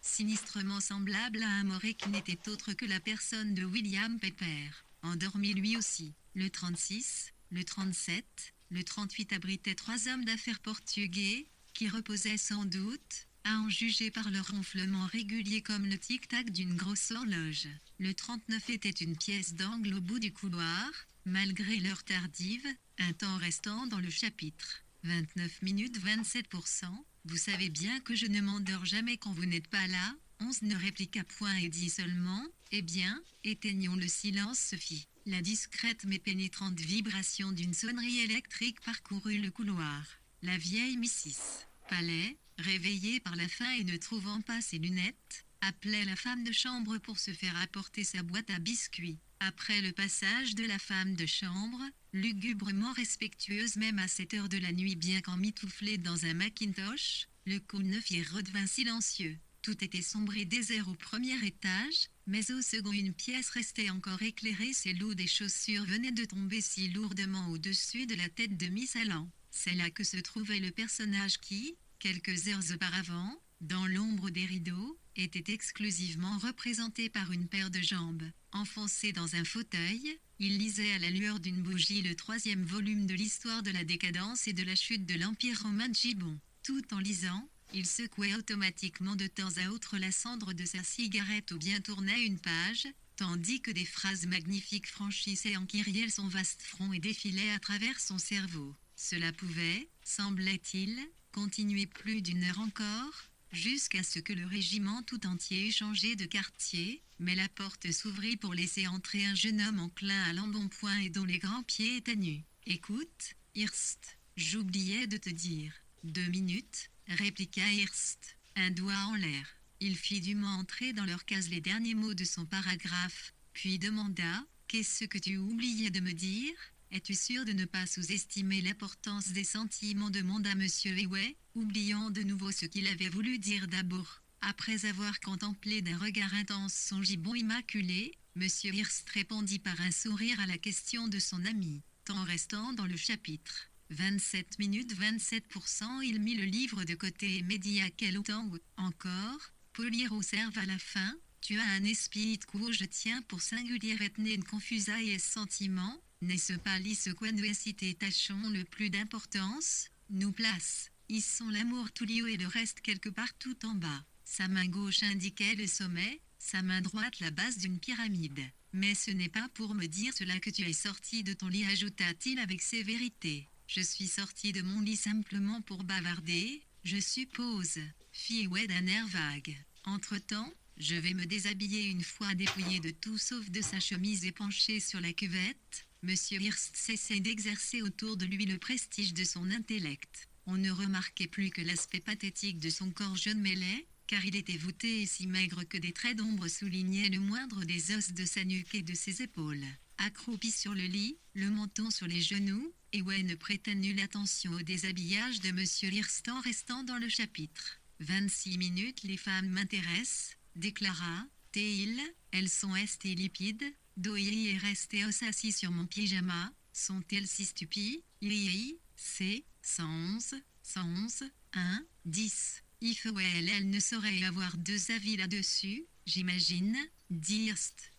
sinistrement semblable à un moret qui n'était autre que la personne de William Pepper, endormi lui aussi. Le 36, le 37, le 38 abritaient 3 hommes d'affaires portugais, qui reposaient sans doute, à en juger par leur ronflement régulier comme le tic-tac d'une grosse horloge. Le 39 était une pièce d'angle au bout du couloir, malgré l'heure tardive, un temps restant dans le chapitre. 29 minutes 27%. Vous savez bien que je ne m'endors jamais quand vous n'êtes pas là. Onze ne répliqua point et dit seulement « Eh bien, éteignons le silence, Sophie ». La discrète mais pénétrante vibration d'une sonnerie électrique parcourut le couloir. La vieille Mrs. Palais, réveillée par la faim et ne trouvant pas ses lunettes, appelait la femme de chambre pour se faire apporter sa boîte à biscuits. Après le passage de la femme de chambre, lugubrement respectueuse même à cette heure de la nuit bien qu'emmitouflée dans un macintosh, le couvre-feu redevint silencieux. Tout était sombre et désert au premier étage, mais au second une pièce restait encore éclairée. Ses loups des chaussures venaient de tomber si lourdement au-dessus de la tête de Miss Allen. C'est là que se trouvait le personnage qui, quelques heures auparavant, dans l'ombre des rideaux, était exclusivement représenté par une paire de jambes. Enfoncé dans un fauteuil, Il lisait à la lueur d'une bougie le 3e volume de l'histoire de la décadence et de la chute de l'Empire romain de Gibbon. Tout en lisant, il secouait automatiquement de temps à autre la cendre de sa cigarette ou bien tournait une page, tandis que des phrases magnifiques franchissaient en kyrielle son vaste front et défilaient à travers son cerveau. Cela pouvait, semblait-il, continuer plus d'une heure encore, jusqu'à ce que le régiment tout entier eût changé de quartier, mais la porte s'ouvrit pour laisser entrer un jeune homme enclin à l'embonpoint et dont les grands pieds étaient nus. « Écoute, Hirst, j'oubliais de te dire. » « 2 minutes, répliqua Hirst, un doigt en l'air. Il fit dûment entrer dans leur case les derniers mots de son paragraphe, puis demanda « Qu'est-ce que tu oubliais de me dire ? Es-tu sûr de ne pas sous-estimer l'importance des sentiments ?» demanda M. Eway, oubliant de nouveau ce qu'il avait voulu dire d'abord. Après avoir contemplé d'un regard intense son gibbon immaculé, M. Hirst répondit par un sourire à la question de son ami, temps restant dans le chapitre. 27 minutes 27%. Il mit le livre de côté et me dit à quel autant encore, Polir observe à la fin, tu as un esprit que je tiens pour singulier etne confusa et sentiment, n'est-ce pas ce quoi nous cité tâchons le plus d'importance, nous place, ils sont l'amour tout lieu et le reste quelque part tout en bas. Sa main gauche indiquait le sommet, sa main droite la base d'une pyramide. Mais ce n'est pas pour me dire cela que tu es sorti de ton lit, ajouta-t-il avec sévérité. Je suis sorti de mon lit simplement pour bavarder, je suppose, fit Eway d'un air vague. Entre-temps, je vais me déshabiller une fois dépouillé de tout sauf de sa chemise et penché sur la cuvette. Monsieur Hirst cessait d'exercer autour de lui le prestige de son intellect. On ne remarquait plus que l'aspect pathétique de son corps jaune mêlé, car il était voûté et si maigre que des traits d'ombre soulignaient le moindre des os de sa nuque et de ses épaules. Accroupi sur le lit, le menton sur les genoux, Eway ne prêtait nulle attention au déshabillage de M. Hirst en restant dans le chapitre. 26 minutes. Les femmes m'intéressent, déclara T-il, elles sont restées lipides, Doyi est resté assis sur mon pyjama, sont-elles si stupides, C, 111, 1, 10. If elle ne saurait y avoir 2 avis là-dessus, j'imagine, dit Hirst.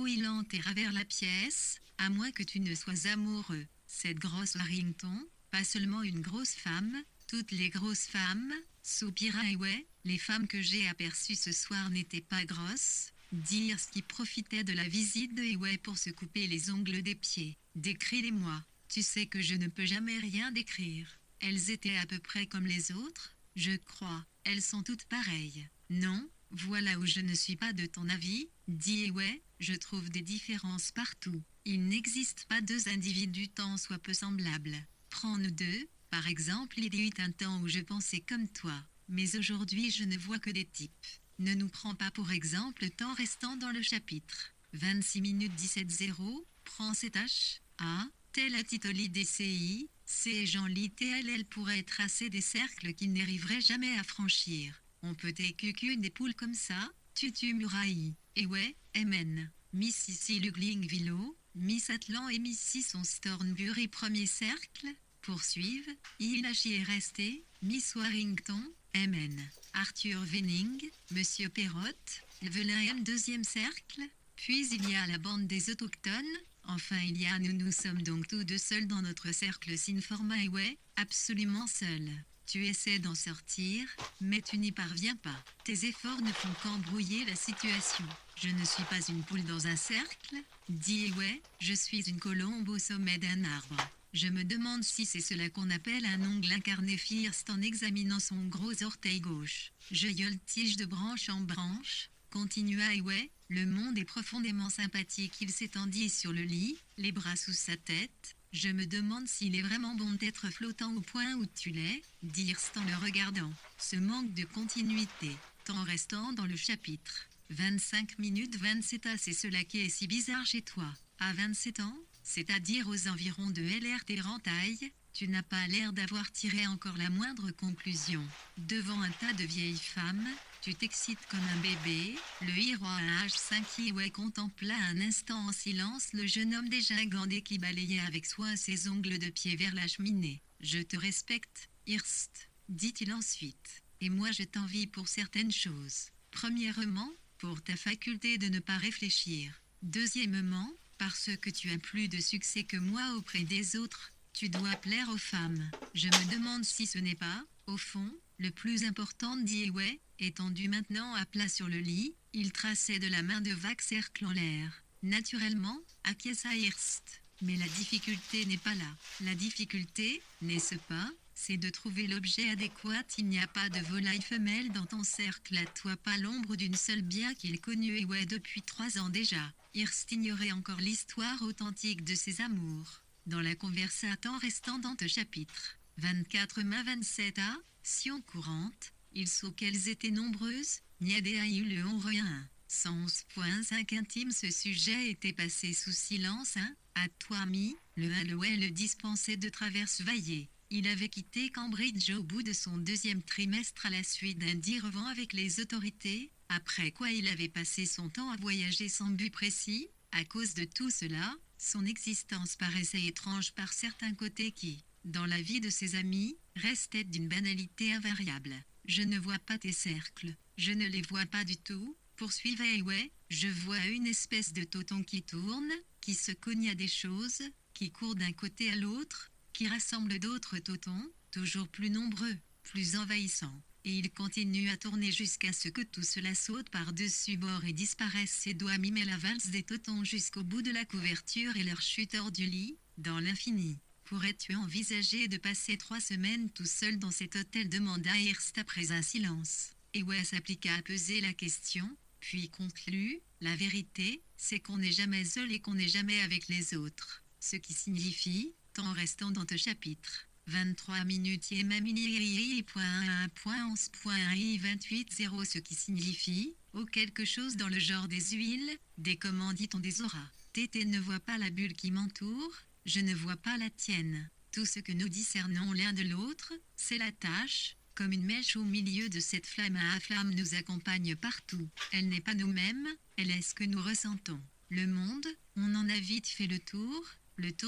Il enterra vers la pièce, à moins que tu ne sois amoureux. Cette grosse Harrington, pas seulement une grosse femme, toutes les grosses femmes, soupira Eway, les femmes que j'ai aperçues ce soir n'étaient pas grosses, dit Hirst qui profitait de la visite de Eway pour se couper les ongles des pieds. Décris-les-moi, tu sais que je ne peux jamais rien décrire. Elles étaient à peu près comme les autres, je crois, elles sont toutes pareilles. Non, voilà où je ne suis pas de ton avis, dit Eway, je trouve des différences partout. Il n'existe pas 2 individus tant soit peu semblables. Prends-nous 2, par exemple, il y eut un temps où je pensais comme toi, mais aujourd'hui je ne vois que des types. Ne nous prends pas pour exemple le temps restant dans le chapitre. 26 minutes 17:0, prends cet H, A, tel a Titoli DCI, C Jean-Lit TLL pourrait tracer des cercles qu'il n'arriverait jamais à franchir. On peut écucuer des poules comme ça, Tutu Muraille, Eway, MN, Mississi Lugling Villo, Miss Atlan et Missy son Stornbury premier cercle, poursuivent, Ilachi est resté, Miss Warrington, MN, Arthur Venning, Monsieur Perrott, Velin deuxième cercle, puis il y a la bande des autochtones, enfin il y a nous sommes donc tous 2 seuls dans notre cercle Sinforma Eway, absolument seuls. Tu essaies d'en sortir, mais tu n'y parviens pas. Tes efforts ne font qu'embrouiller la situation. Je ne suis pas une poule dans un cercle, dit Eway, je suis une colombe au sommet d'un arbre. Je me demande si c'est cela qu'on appelle un ongle incarné, fit Hirst en examinant son gros orteil gauche. Je tige de branche en branche, continua Eway, le monde est profondément sympathique. Il s'étendit sur le lit, les bras sous sa tête. Je me demande s'il est vraiment bon d'être flottant au point où tu l'es, dit Hirst en le regardant. Ce manque de continuité, temps restant dans le chapitre. 25 minutes 27 A, c'est cela qui est si bizarre chez toi. À 27 ans, c'est-à-dire aux environs de LRT Rentaille, tu n'as pas l'air d'avoir tiré encore la moindre conclusion. Devant un tas de vieilles femmes, tu t'excites comme un bébé. Le héros à un H5 Eway contempla un instant en silence le jeune homme déjà gandé qui balayait avec soin ses ongles de pied vers la cheminée. Je te respecte, Hirst, dit-il ensuite. Et moi je t'envie pour certaines choses. Premièrement, pour ta faculté de ne pas réfléchir. Deuxièmement, Parce que tu as plus de succès que moi auprès des autres, tu dois plaire aux femmes. Je me demande si ce n'est pas, au fond, le plus important, dit Ewe, étendu maintenant à plat sur le lit. Il traçait de la main de vagues cercles en l'air. Naturellement, acquiesça Hearst. Mais la difficulté n'est pas là. La difficulté, n'est-ce pas, c'est de trouver l'objet adéquat. Il n'y a pas de volaille femelle dans ton cercle à toi, pas l'ombre d'une seule, bien qu'il connût Ewe depuis 3 ans déjà. Hearst ignorait encore l'histoire authentique de ses amours. Dans la conversation restant dans ce chapitre 24 mai 27 a, Sion courante, ils sont qu'elles étaient nombreuses, Niadé a eu le honrien. 111.5 intime, ce sujet était passé sous silence, à toi mi, le Hallowell le dispensait de traverse vaillée. Il avait quitté Cambridge au bout de son 2e trimestre à la suite d'un direvent avec les autorités, après quoi il avait passé son temps à voyager sans but précis. À cause de tout cela, son existence paraissait étrange par certains côtés qui, dans la vie de ses amis, restaient d'une banalité invariable. Je ne vois pas tes cercles, je ne les vois pas du tout, poursuivait Ewe, je vois une espèce de toton qui tourne, qui se cogne à des choses, qui court d'un côté à l'autre, qui rassemble d'autres totons, toujours plus nombreux, plus envahissants. Et il continue à tourner jusqu'à ce que tout cela saute par-dessus bord et disparaisse. Ses doigts mimaient la valse des totons jusqu'au bout de la couverture et leur chute hors du lit, dans l'infini. Pourrais-tu envisager de passer 3 semaines tout seul dans cet hôtel, demanda Hearst après un silence. Ewe s'appliqua à peser la question, puis conclut, la vérité, c'est qu'on n'est jamais seul et qu'on n'est jamais avec les autres. Ce qui signifie, temps restant dans ce chapitre. 23 minutes et même .1.11.28.0, ce qui signifie, ou quelque chose dans le genre des huiles, des comment dit-on des auras. Tété ne voit pas la bulle qui m'entoure, je ne vois pas la tienne. Tout ce que nous discernons l'un de l'autre, c'est la tâche, comme une mèche au milieu de cette flamme à flamme nous accompagne partout. Elle n'est pas nous-mêmes, elle est ce que nous ressentons. Le monde, on en a vite fait le tour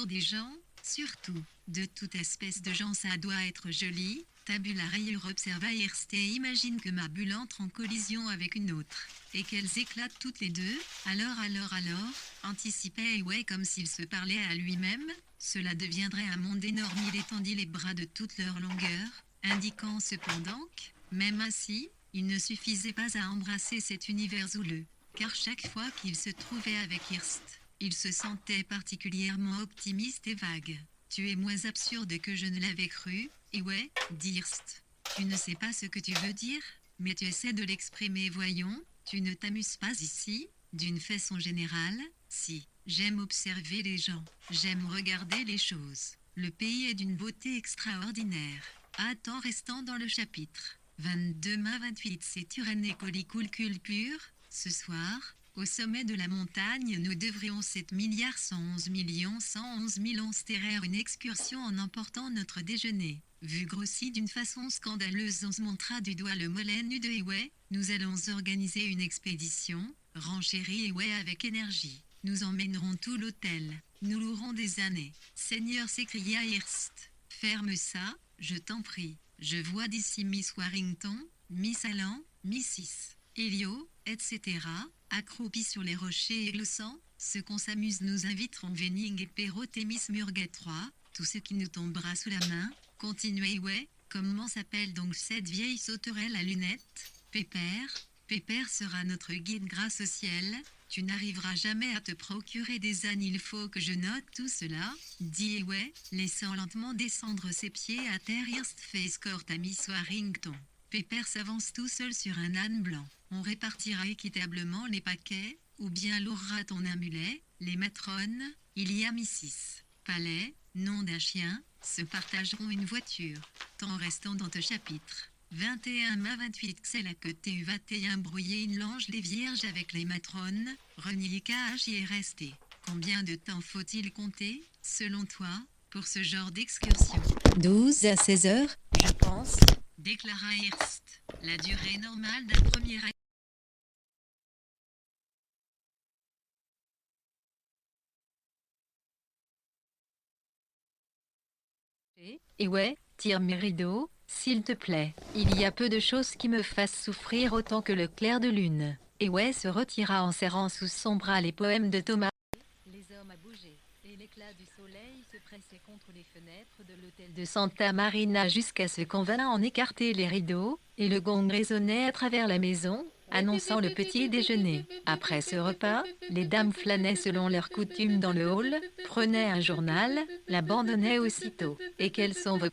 des gens, surtout, de toute espèce de gens. Ça doit être joli, tabula rayure, observa Hearst et imagine que ma bulle entre en collision avec une autre, et qu'elles éclatent toutes les deux, alors, anticipait Ewe comme s'il se parlait à lui-même, cela deviendrait un monde énorme. Il étendit les bras de toute leur longueur, indiquant cependant que, même ainsi, il ne suffisait pas à embrasser cet univers houleux, car chaque fois qu'il se trouvait avec Hearst, il se sentait particulièrement optimiste et vague. Tu es moins absurde que je ne l'avais cru, Ewe, dit Hearst. Tu ne sais pas ce que tu veux dire, mais tu essaies de l'exprimer. Voyons, tu ne t'amuses pas ici, d'une façon générale. Si, j'aime observer les gens, j'aime regarder les choses. Le pays est d'une beauté extraordinaire. À temps restant dans le chapitre 22 mai 28, c'est Uranie Colicule pur. Ce soir, au sommet de la montagne, nous devrions 7 111 111 000 une excursion en emportant notre déjeuner. Vu grossi d'une façon scandaleuse, on se montra du doigt le mollet nu de Ewe. Nous allons organiser une expédition, renchérit Ewe avec énergie. Nous emmènerons tout l'hôtel. Nous louerons des années. Seigneur, s'écria Hearst. Ferme ça, je t'en prie. Je vois d'ici Miss Warrington, Miss Allan, Mrs. Elio, etc., accroupis sur les rochers et glossant. Ce qu'on s'amuse, nous inviterons Venning et Perrot et Miss Murget 3, tout ce qui nous tombera sous la main. Continuez, ouais, comment s'appelle donc cette vieille sauterelle à lunettes? Pépère. Pépère sera notre guide grâce au ciel. Tu n'arriveras jamais à te procurer des ânes, il faut que je note tout cela, dit Ewe, laissant lentement descendre ses pieds à terre. Hearst fait escorte à Miss Warrington. Pépère s'avance tout seul sur un âne blanc. On répartira équitablement les paquets, ou bien lourra ton amulet. Les matrones, il y a Mrs. Palais, nom d'un chien, se partageront une voiture. Temps restant dans ce chapitre 21 mai 28, c'est la que tu vas brouiller une lange les vierges avec les matrones. Renika j'y est resté. Combien de temps faut-il compter, selon toi, pour ce genre d'excursion? 12 à 16 heures, je pense, déclara Hearst. La durée normale d'un premier et ouais, tire mes rideaux, s'il te plaît. Il y a peu de choses qui me fassent souffrir autant que le clair de lune. Et ouais se retira en serrant sous son bras les poèmes de Thomas. Les hommes l'éclat du soleil se pressait contre les fenêtres de l'hôtel de Santa Marina jusqu'à ce qu'on vînt en écarter les rideaux, et le gong résonnait à travers la maison, annonçant le petit déjeuner. Après ce repas, les dames flânaient selon leur coutume dans le hall, prenaient un journal, l'abandonnaient aussitôt. Et quels sont vos...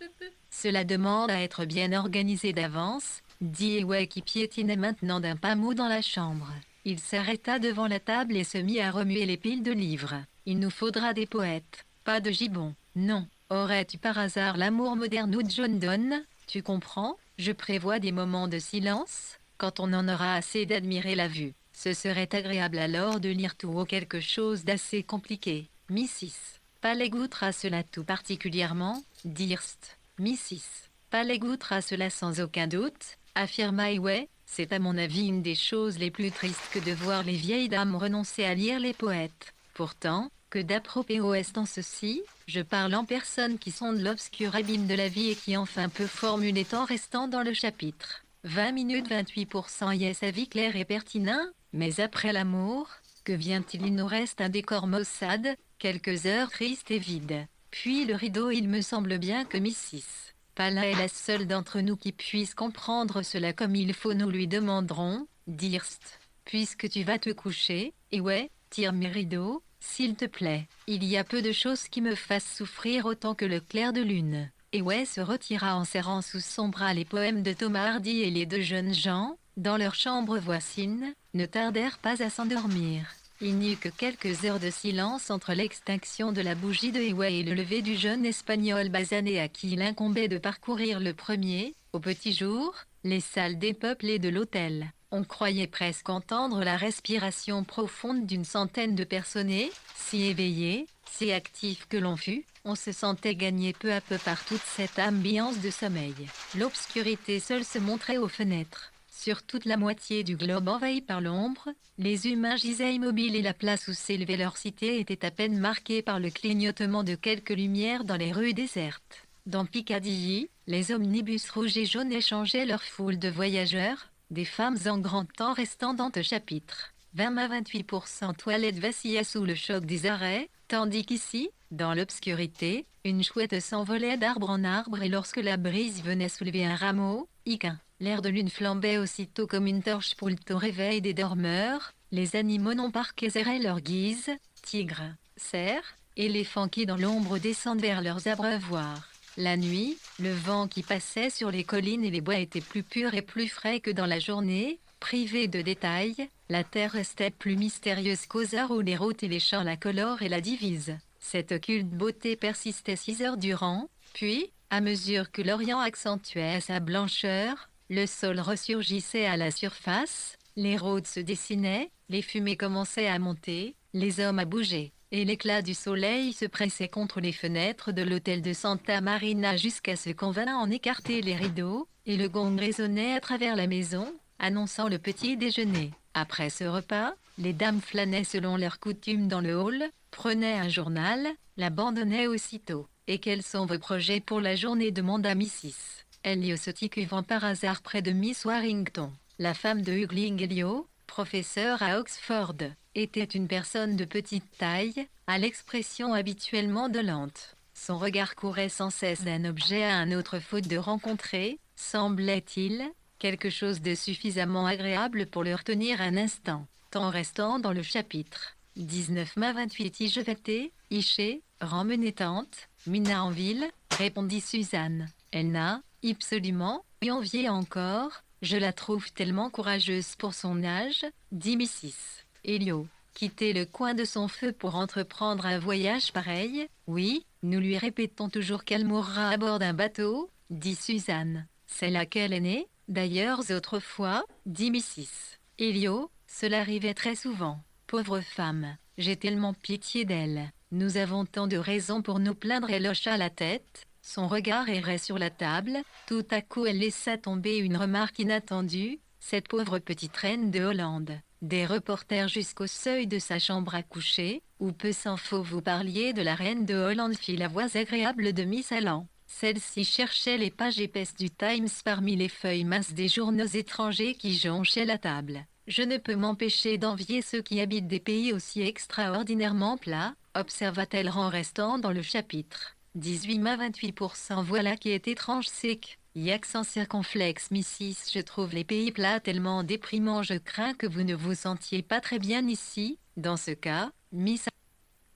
Cela demande à être bien organisé d'avance, dit Ewe qui piétinait maintenant d'un pas mou dans la chambre. Il s'arrêta devant la table et se mit à remuer les piles de livres. Il nous faudra des poètes, pas de gibbon. Non. Aurais-tu par hasard l'amour moderne ou John Donne? Tu comprends? Je prévois des moments de silence, quand on en aura assez d'admirer la vue. Ce serait agréable alors de lire tout haut quelque chose d'assez compliqué. Mrs. Palais goûtera cela tout particulièrement, dirst. Mrs. Palais goûtera cela sans aucun doute, affirma Ewe. C'est à mon avis une des choses les plus tristes que de voir les vieilles dames renoncer à lire les poètes. Pourtant, que d'apropos est en ceci, je parle en personne qui sonde l'obscur abîme de la vie et qui enfin peut formuler temps restant dans le chapitre. 20 minutes 28% yes, avis clair et pertinent, mais après l'amour, que vient-il? Il nous reste un décor maussade, quelques heures tristes et vides. Puis le rideau. Il me semble bien que Mrs. Pala est la seule d'entre nous qui puisse comprendre cela comme il faut. Nous lui demanderons, dirst, puisque tu vas te coucher, et ouais, tire mes rideaux, s'il te plaît. Il y a peu de choses qui me fassent souffrir autant que le clair de lune. Et ouais se retira en serrant sous son bras les poèmes de Thomas Hardy, et les deux jeunes gens, dans leur chambre voisine, ne tardèrent pas à s'endormir. Il n'y eut que quelques heures de silence entre l'extinction de la bougie de Ewe et le lever du jeune espagnol basané à qui il incombait de parcourir le premier, au petit jour, les salles dépeuplées de l'hôtel. On croyait presque entendre la respiration profonde d'une centaine de personnes et, si éveillés, si actifs que l'on fût, on se sentait gagné peu à peu par toute cette ambiance de sommeil. L'obscurité seule se montrait aux fenêtres. Sur toute la moitié du globe envahi par l'ombre, les humains gisaient immobiles et la place où s'élevait leur cité était à peine marquée par le clignotement de quelques lumières dans les rues désertes. Dans Piccadilly, les omnibus rouges et jaunes échangeaient leur foule de voyageurs, des femmes en grand temps restant dans ce chapitre. 20 à 28% toilette vacillait sous le choc des arrêts, tandis qu'ici, dans l'obscurité, une chouette s'envolait d'arbre en arbre et lorsque la brise venait soulever un rameau, iquin. L'air de lune flambait aussitôt comme une torche pour le réveil des dormeurs. Les animaux non parqués erraient leur guise, tigres, cerfs, éléphants qui dans l'ombre descendent vers leurs abreuvoirs. La nuit, le vent qui passait sur les collines et les bois était plus pur et plus frais que dans la journée. Privée de détails, la terre restait plus mystérieuse qu'aux heures où les routes et les champs la colorent et la divisent. Cette occulte beauté persistait 6 heures durant, puis, à mesure que l'Orient accentuait sa blancheur, le sol ressurgissait à la surface, les routes se dessinaient, les fumées commençaient à monter, les hommes à bouger, et l'éclat du soleil se pressait contre les fenêtres de l'hôtel de Santa Marina jusqu'à ce qu'on vînt en écarter les rideaux, et le gong résonnait à travers la maison, annonçant le petit déjeuner. Après ce repas, les dames flânaient selon leur coutume dans le hall, prenaient un journal, l'abandonnaient aussitôt. Et quels sont vos projets pour la journée? demanda Mrs. Elliot se tiquant par hasard près de Miss Warrington. La femme de Hugling Elliot, professeur à Oxford, était une personne de petite taille, à l'expression habituellement dolente. Son regard courait sans cesse d'un objet à un autre faute de rencontrer, semblait-il, quelque chose de suffisamment agréable pour le retenir un instant. Tant restant dans le chapitre. 19 mai 28 Ijeveté, Iché, Rammenetante, Mina en ville, répondit Suzanne. Elle n'a, absolument, eu envié encore, je la trouve tellement courageuse pour son âge, dit Mrs. Elliot. Quitter le coin de son feu pour entreprendre un voyage pareil, oui, nous lui répétons toujours qu'elle mourra à bord d'un bateau, dit Suzanne. C'est là qu'elle est née, d'ailleurs autrefois, dit Mrs. Elliot, cela arrivait très souvent. Pauvre femme, j'ai tellement pitié d'elle. Nous avons tant de raisons pour nous plaindre. Elle hocha la tête, son regard errait sur la table. Tout à coup elle laissa tomber une remarque inattendue. Cette pauvre petite reine de Hollande. Des reporters jusqu'au seuil de sa chambre à coucher, où peu s'en faut vous parliez de la reine de Hollande, fit la voix agréable de Miss Allan. Celle-ci cherchait les pages épaisses du Times parmi les feuilles minces des journaux étrangers qui jonchaient la table. Je ne peux m'empêcher d'envier ceux qui habitent des pays aussi extraordinairement plats. observa-t-elle en restant dans le chapitre. 18,28%. Voilà qui est étrange, c'est que, y accent circonflexe, Mrs. Je trouve les pays plats tellement déprimants, je crains que vous ne vous sentiez pas très bien ici. Dans ce cas, Miss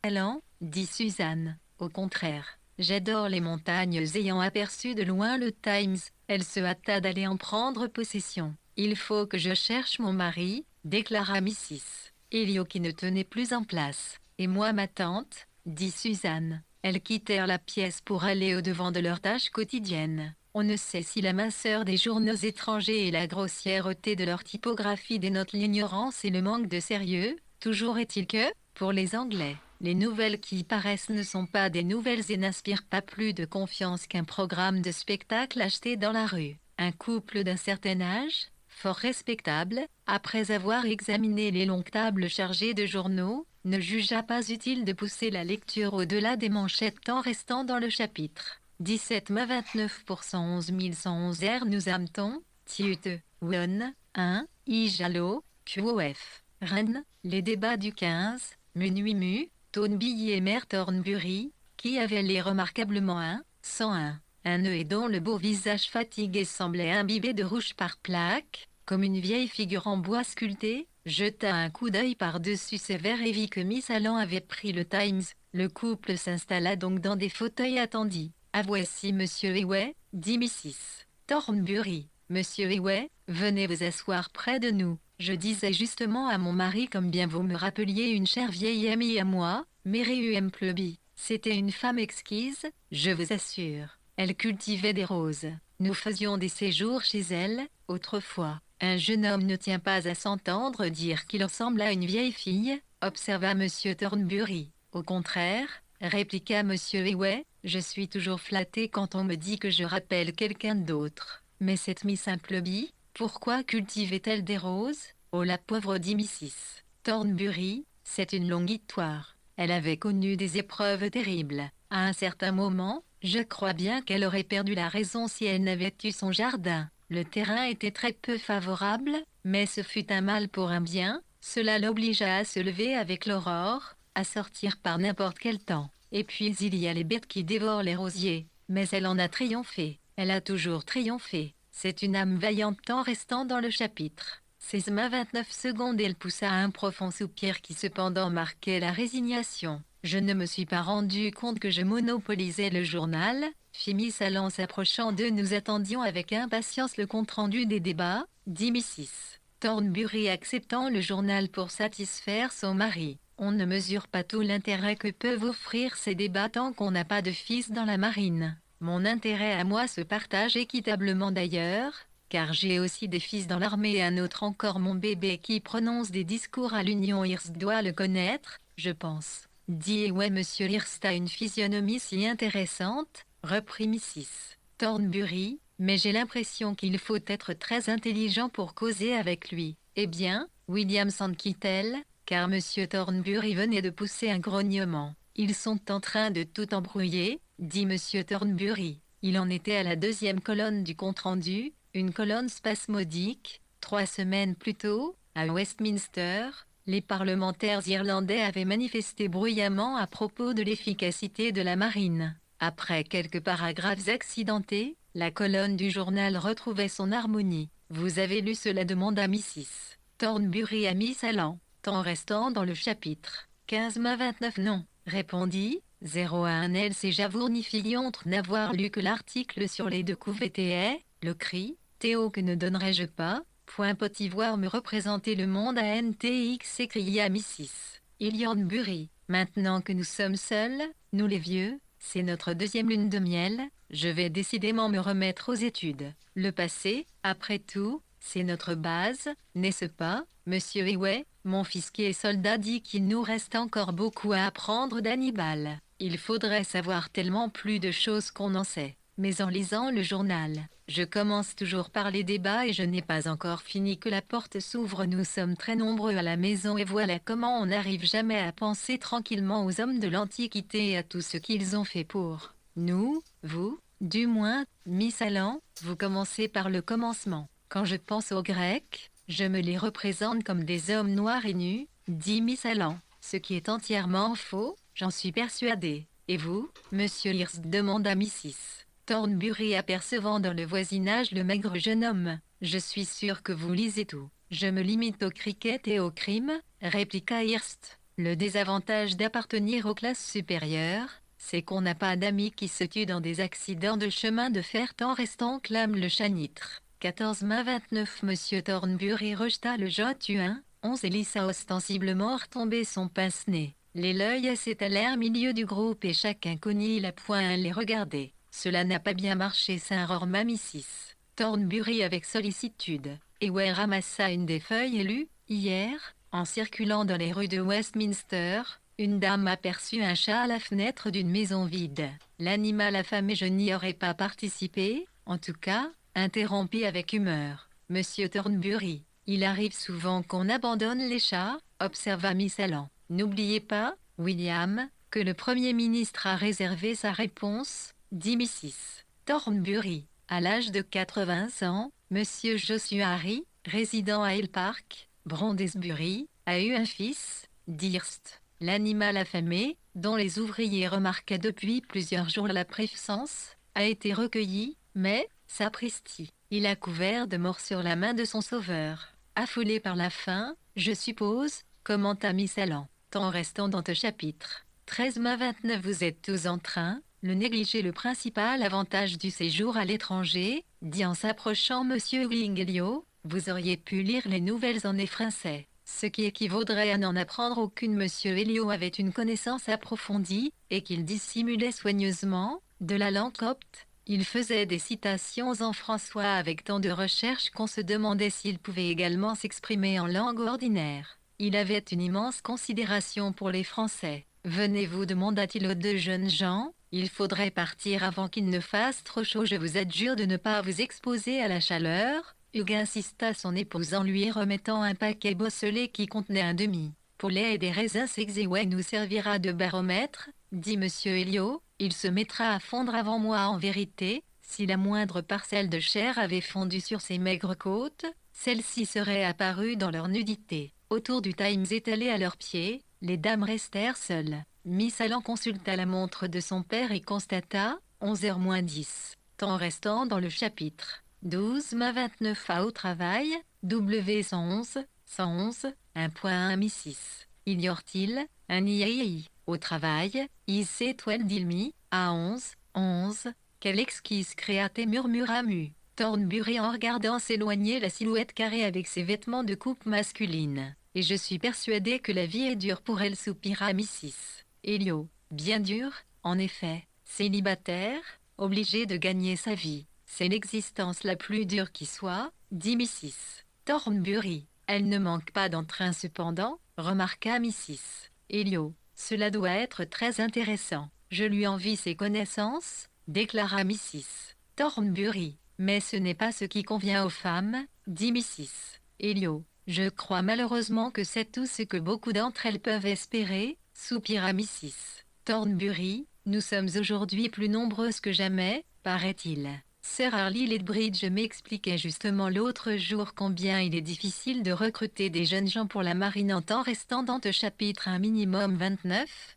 Allen, dit Suzanne. Au contraire, j'adore les montagnes. Ayant aperçu de loin le Times, elle se hâta d'aller en prendre possession. Il faut que je cherche mon mari, déclara Mrs. Elliot qui ne tenait plus en place. Et moi ma tante, dit Suzanne. Elles quittèrent la pièce pour aller au-devant de leurs tâches quotidiennes. On ne sait si la minceur des journaux étrangers et la grossièreté de leur typographie dénotent l'ignorance et le manque de sérieux. Toujours est-il que, pour les Anglais, les nouvelles qui paraissent ne sont pas des nouvelles et n'inspirent pas plus de confiance qu'un programme de spectacle acheté dans la rue. Un couple d'un certain âge, fort respectable, après avoir examiné les longues tables chargées de journaux, ne jugea pas utile de pousser la lecture au-delà des manchettes en restant dans le chapitre. 17,29%. 11 111 R. Nous âmes-t-on, Tiute, Won, 1, Ijalo, QOF. Rennes, les débats du 15, Menuimu, Toynbee et Mère Thornbury, qui avait l'air remarquablement 101, un nœud et dont le beau visage fatigué semblait imbibé de rouge par plaques, comme une vieille figure en bois sculpté, jeta un coup d'œil par-dessus ses verres et vit que Miss Allen avait pris le Times. Le couple s'installa donc dans des fauteuils attendis. « Ah voici Monsieur Eway, dit Mrs. Thornbury. Monsieur Eway, venez vous asseoir près de nous. Je disais justement à mon mari comme bien vous me rappeliez une chère vieille amie à moi, Mary Pleby. C'était une femme exquise, je vous assure. Elle cultivait des roses. Nous faisions des séjours chez elle, autrefois. Un jeune homme ne tient pas à s'entendre dire qu'il ressemble à une vieille fille, observa Monsieur Thornbury. Au contraire, répliqua Monsieur Eway, je suis toujours flatté quand on me dit que je rappelle quelqu'un d'autre. Mais cette Miss Pleby, pourquoi cultivait-elle des roses? Oh la pauvre, dit Mrs. Thornbury, c'est une longue histoire. Elle avait connu des épreuves terribles. À un certain moment, je crois bien qu'elle aurait perdu la raison si elle n'avait eu son jardin. Le terrain était très peu favorable, mais ce fut un mal pour un bien. Cela l'obligea à se lever avec l'aurore, à sortir par n'importe quel temps. Et puis il y a les bêtes qui dévorent les rosiers. Mais elle en a triomphé. Elle a toujours triomphé. C'est une âme vaillante en restant dans le chapitre. 16,29 et elle poussa un profond soupir qui cependant marquait la résignation. Je ne me suis pas rendu compte que je monopolisais le journal, fit Miss Allen s'approchant d'eux. Nous attendions avec impatience le compte-rendu des débats, dit Mrs. Thornbury acceptant le journal pour satisfaire son mari. On ne mesure pas tout l'intérêt que peuvent offrir ces débats tant qu'on n'a pas de fils dans la marine. Mon intérêt à moi se partage équitablement d'ailleurs, car j'ai aussi des fils dans l'armée et un autre encore, mon bébé qui prononce des discours à l'Union Hearst doit le connaître, je pense. Dit ouais, Monsieur Hearst a une physionomie si intéressante, reprit Mrs. Thornbury, mais j'ai l'impression qu'il faut être très intelligent pour causer avec lui. Eh bien, William s'en quitte-t-elle, car Monsieur Thornbury venait de pousser un grognement. Ils sont en train de tout embrouiller, dit Monsieur Thornbury. Il en était à la deuxième colonne du compte-rendu, une colonne spasmodique. 3 semaines plus tôt, à Westminster, les parlementaires irlandais avaient manifesté bruyamment à propos de l'efficacité de la marine. Après quelques paragraphes accidentés, la colonne du journal retrouvait son harmonie. Vous avez lu cela, demanda Mrs. Thornbury à Miss Allen, en restant dans le chapitre. 15,29 non, répondit 01 elle. C'est Javournifié entre n'avoir lu que l'article sur les 2 coups VTE, le cri, Théo que ne donnerais-je pas, point Potivoir me représenter le monde à NTX, s'écria Mrs. Thornbury. Maintenant que nous sommes seuls, nous les vieux, c'est notre deuxième lune de miel, je vais décidément me remettre aux études. Le passé, après tout, c'est notre base, n'est-ce pas, Monsieur Eway? Mon fils qui est soldat dit qu'il nous reste encore beaucoup à apprendre d'Hannibal. Il faudrait savoir tellement plus de choses qu'on en sait. Mais en lisant le journal, je commence toujours par les débats et je n'ai pas encore fini que la porte s'ouvre. Nous sommes très nombreux à la maison et voilà comment on n'arrive jamais à penser tranquillement aux hommes de l'Antiquité et à tout ce qu'ils ont fait pour nous, vous, du moins, Miss Allen, vous commencez par le commencement. Quand je pense aux Grecs, je me les représente comme des hommes noirs et nus, dit Miss Allen, ce qui est entièrement faux. j'en suis persuadé. Et vous, monsieur Hirst demanda Mrs. Thornbury apercevant dans le voisinage le maigre jeune homme. Je suis sûr que vous lisez tout. Je me limite au cricket et au crime, répliqua Hirst. Le désavantage d'appartenir aux classes supérieures, c'est qu'on n'a pas d'amis qui se tuent dans des accidents de chemin de fer en restant, clame le chanitre. 14 mai 29. Monsieur Thornbury rejeta le jotuin. 11 et laissa ostensiblement retomber son pince-nez. Les l'œil s'étalèrent au milieu du groupe et chacun cognit la poing les regarder. Cela n'a pas bien marché, s'inrorma Mrs. Thornbury avec sollicitude. Et Ware ramassa une des feuilles et lut. Hier, en circulant dans les rues de Westminster, une dame aperçut un chat à la fenêtre d'une maison vide. L'animal affamé, je n'y aurais pas participé, en tout cas, interrompit avec humeur Monsieur Thornbury. Il arrive souvent qu'on abandonne les chats, observa Miss Allen. N'oubliez pas, William, que le Premier ministre a réservé sa réponse, dit Mrs. Thornbury. À l'âge de 80 ans, Monsieur Joshua Harry, résident à Hill Park, Brondesbury, a eu un fils, Dirst. L'animal affamé, dont les ouvriers remarquaient depuis plusieurs jours la présence, a été recueilli, mais, sapristi, il a couvert de morts la main de son sauveur. Affolé par la faim, je suppose, commenta Miss Allen, en restant dans ce chapitre. 13 mai 29. Vous êtes tous en train, le négliger le principal avantage du séjour à l'étranger, dit en s'approchant Monsieur Wingellio, vous auriez pu lire les nouvelles en français. Ce qui équivaudrait à n'en apprendre aucune. Monsieur Elliot avait une connaissance approfondie, et qu'il dissimulait soigneusement, de la langue copte. Il faisait des citations en françois avec tant de recherche qu'on se demandait s'il pouvait également s'exprimer en langue ordinaire. Il avait une immense considération pour les Français. « Venez-vous, demanda-t-il aux deux jeunes gens, il faudrait partir avant qu'il ne fasse trop chaud. Je vous adjure de ne pas vous exposer à la chaleur. » Hugues insista, son épouse en lui remettant un paquet bosselé qui contenait un demi-poulet et des raisins secs. « Ouais, nous servira de baromètre, dit Monsieur Elliot. Il se mettra à fondre avant moi. En vérité, si la moindre parcelle de chair avait fondu sur ses maigres côtes, celle-ci serait apparue dans leur nudité. » Autour du Times étalé à leurs pieds, les dames restèrent seules. Miss Allen consulta la montre de son père et constata 11h moins 10, temps restant dans le chapitre. 12 mai 29. Au travail, W111, 111, 1.1 Mrs. Ignore-t-il, un IAI. Au travail, IC 12 Dilmi, A11, 11, quelle exquise créaté, murmura Mu. Thornbury en regardant s'éloigner la silhouette carrée avec ses vêtements de coupe masculine. Et je suis persuadé que la vie est dure pour elle, soupira Mrs. Elliot. Bien dure, en effet. Célibataire, obligé de gagner sa vie. C'est l'existence la plus dure qui soit, dit Mrs. Thornbury. Elle ne manque pas d'entrain cependant, remarqua Mrs. Elliot. Cela doit être très intéressant. Je lui envie ses connaissances, déclara Mrs. Thornbury. Mais ce n'est pas ce qui convient aux femmes, dit Mrs. Elliot. Je crois malheureusement que c'est tout ce que beaucoup d'entre elles peuvent espérer, soupira Mrs. Thornbury. Nous sommes aujourd'hui plus nombreuses que jamais, paraît-il. Sir Harley Lethbridge m'expliquait justement l'autre jour combien il est difficile de recruter des jeunes gens pour la marine en temps restant dans ce chapitre un minimum 29,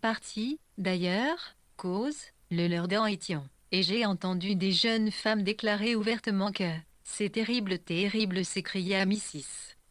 partie, d'ailleurs, cause, le leur dans Étion. Et j'ai entendu des jeunes femmes déclarer ouvertement que c'est terrible, terrible, s'écria Mrs.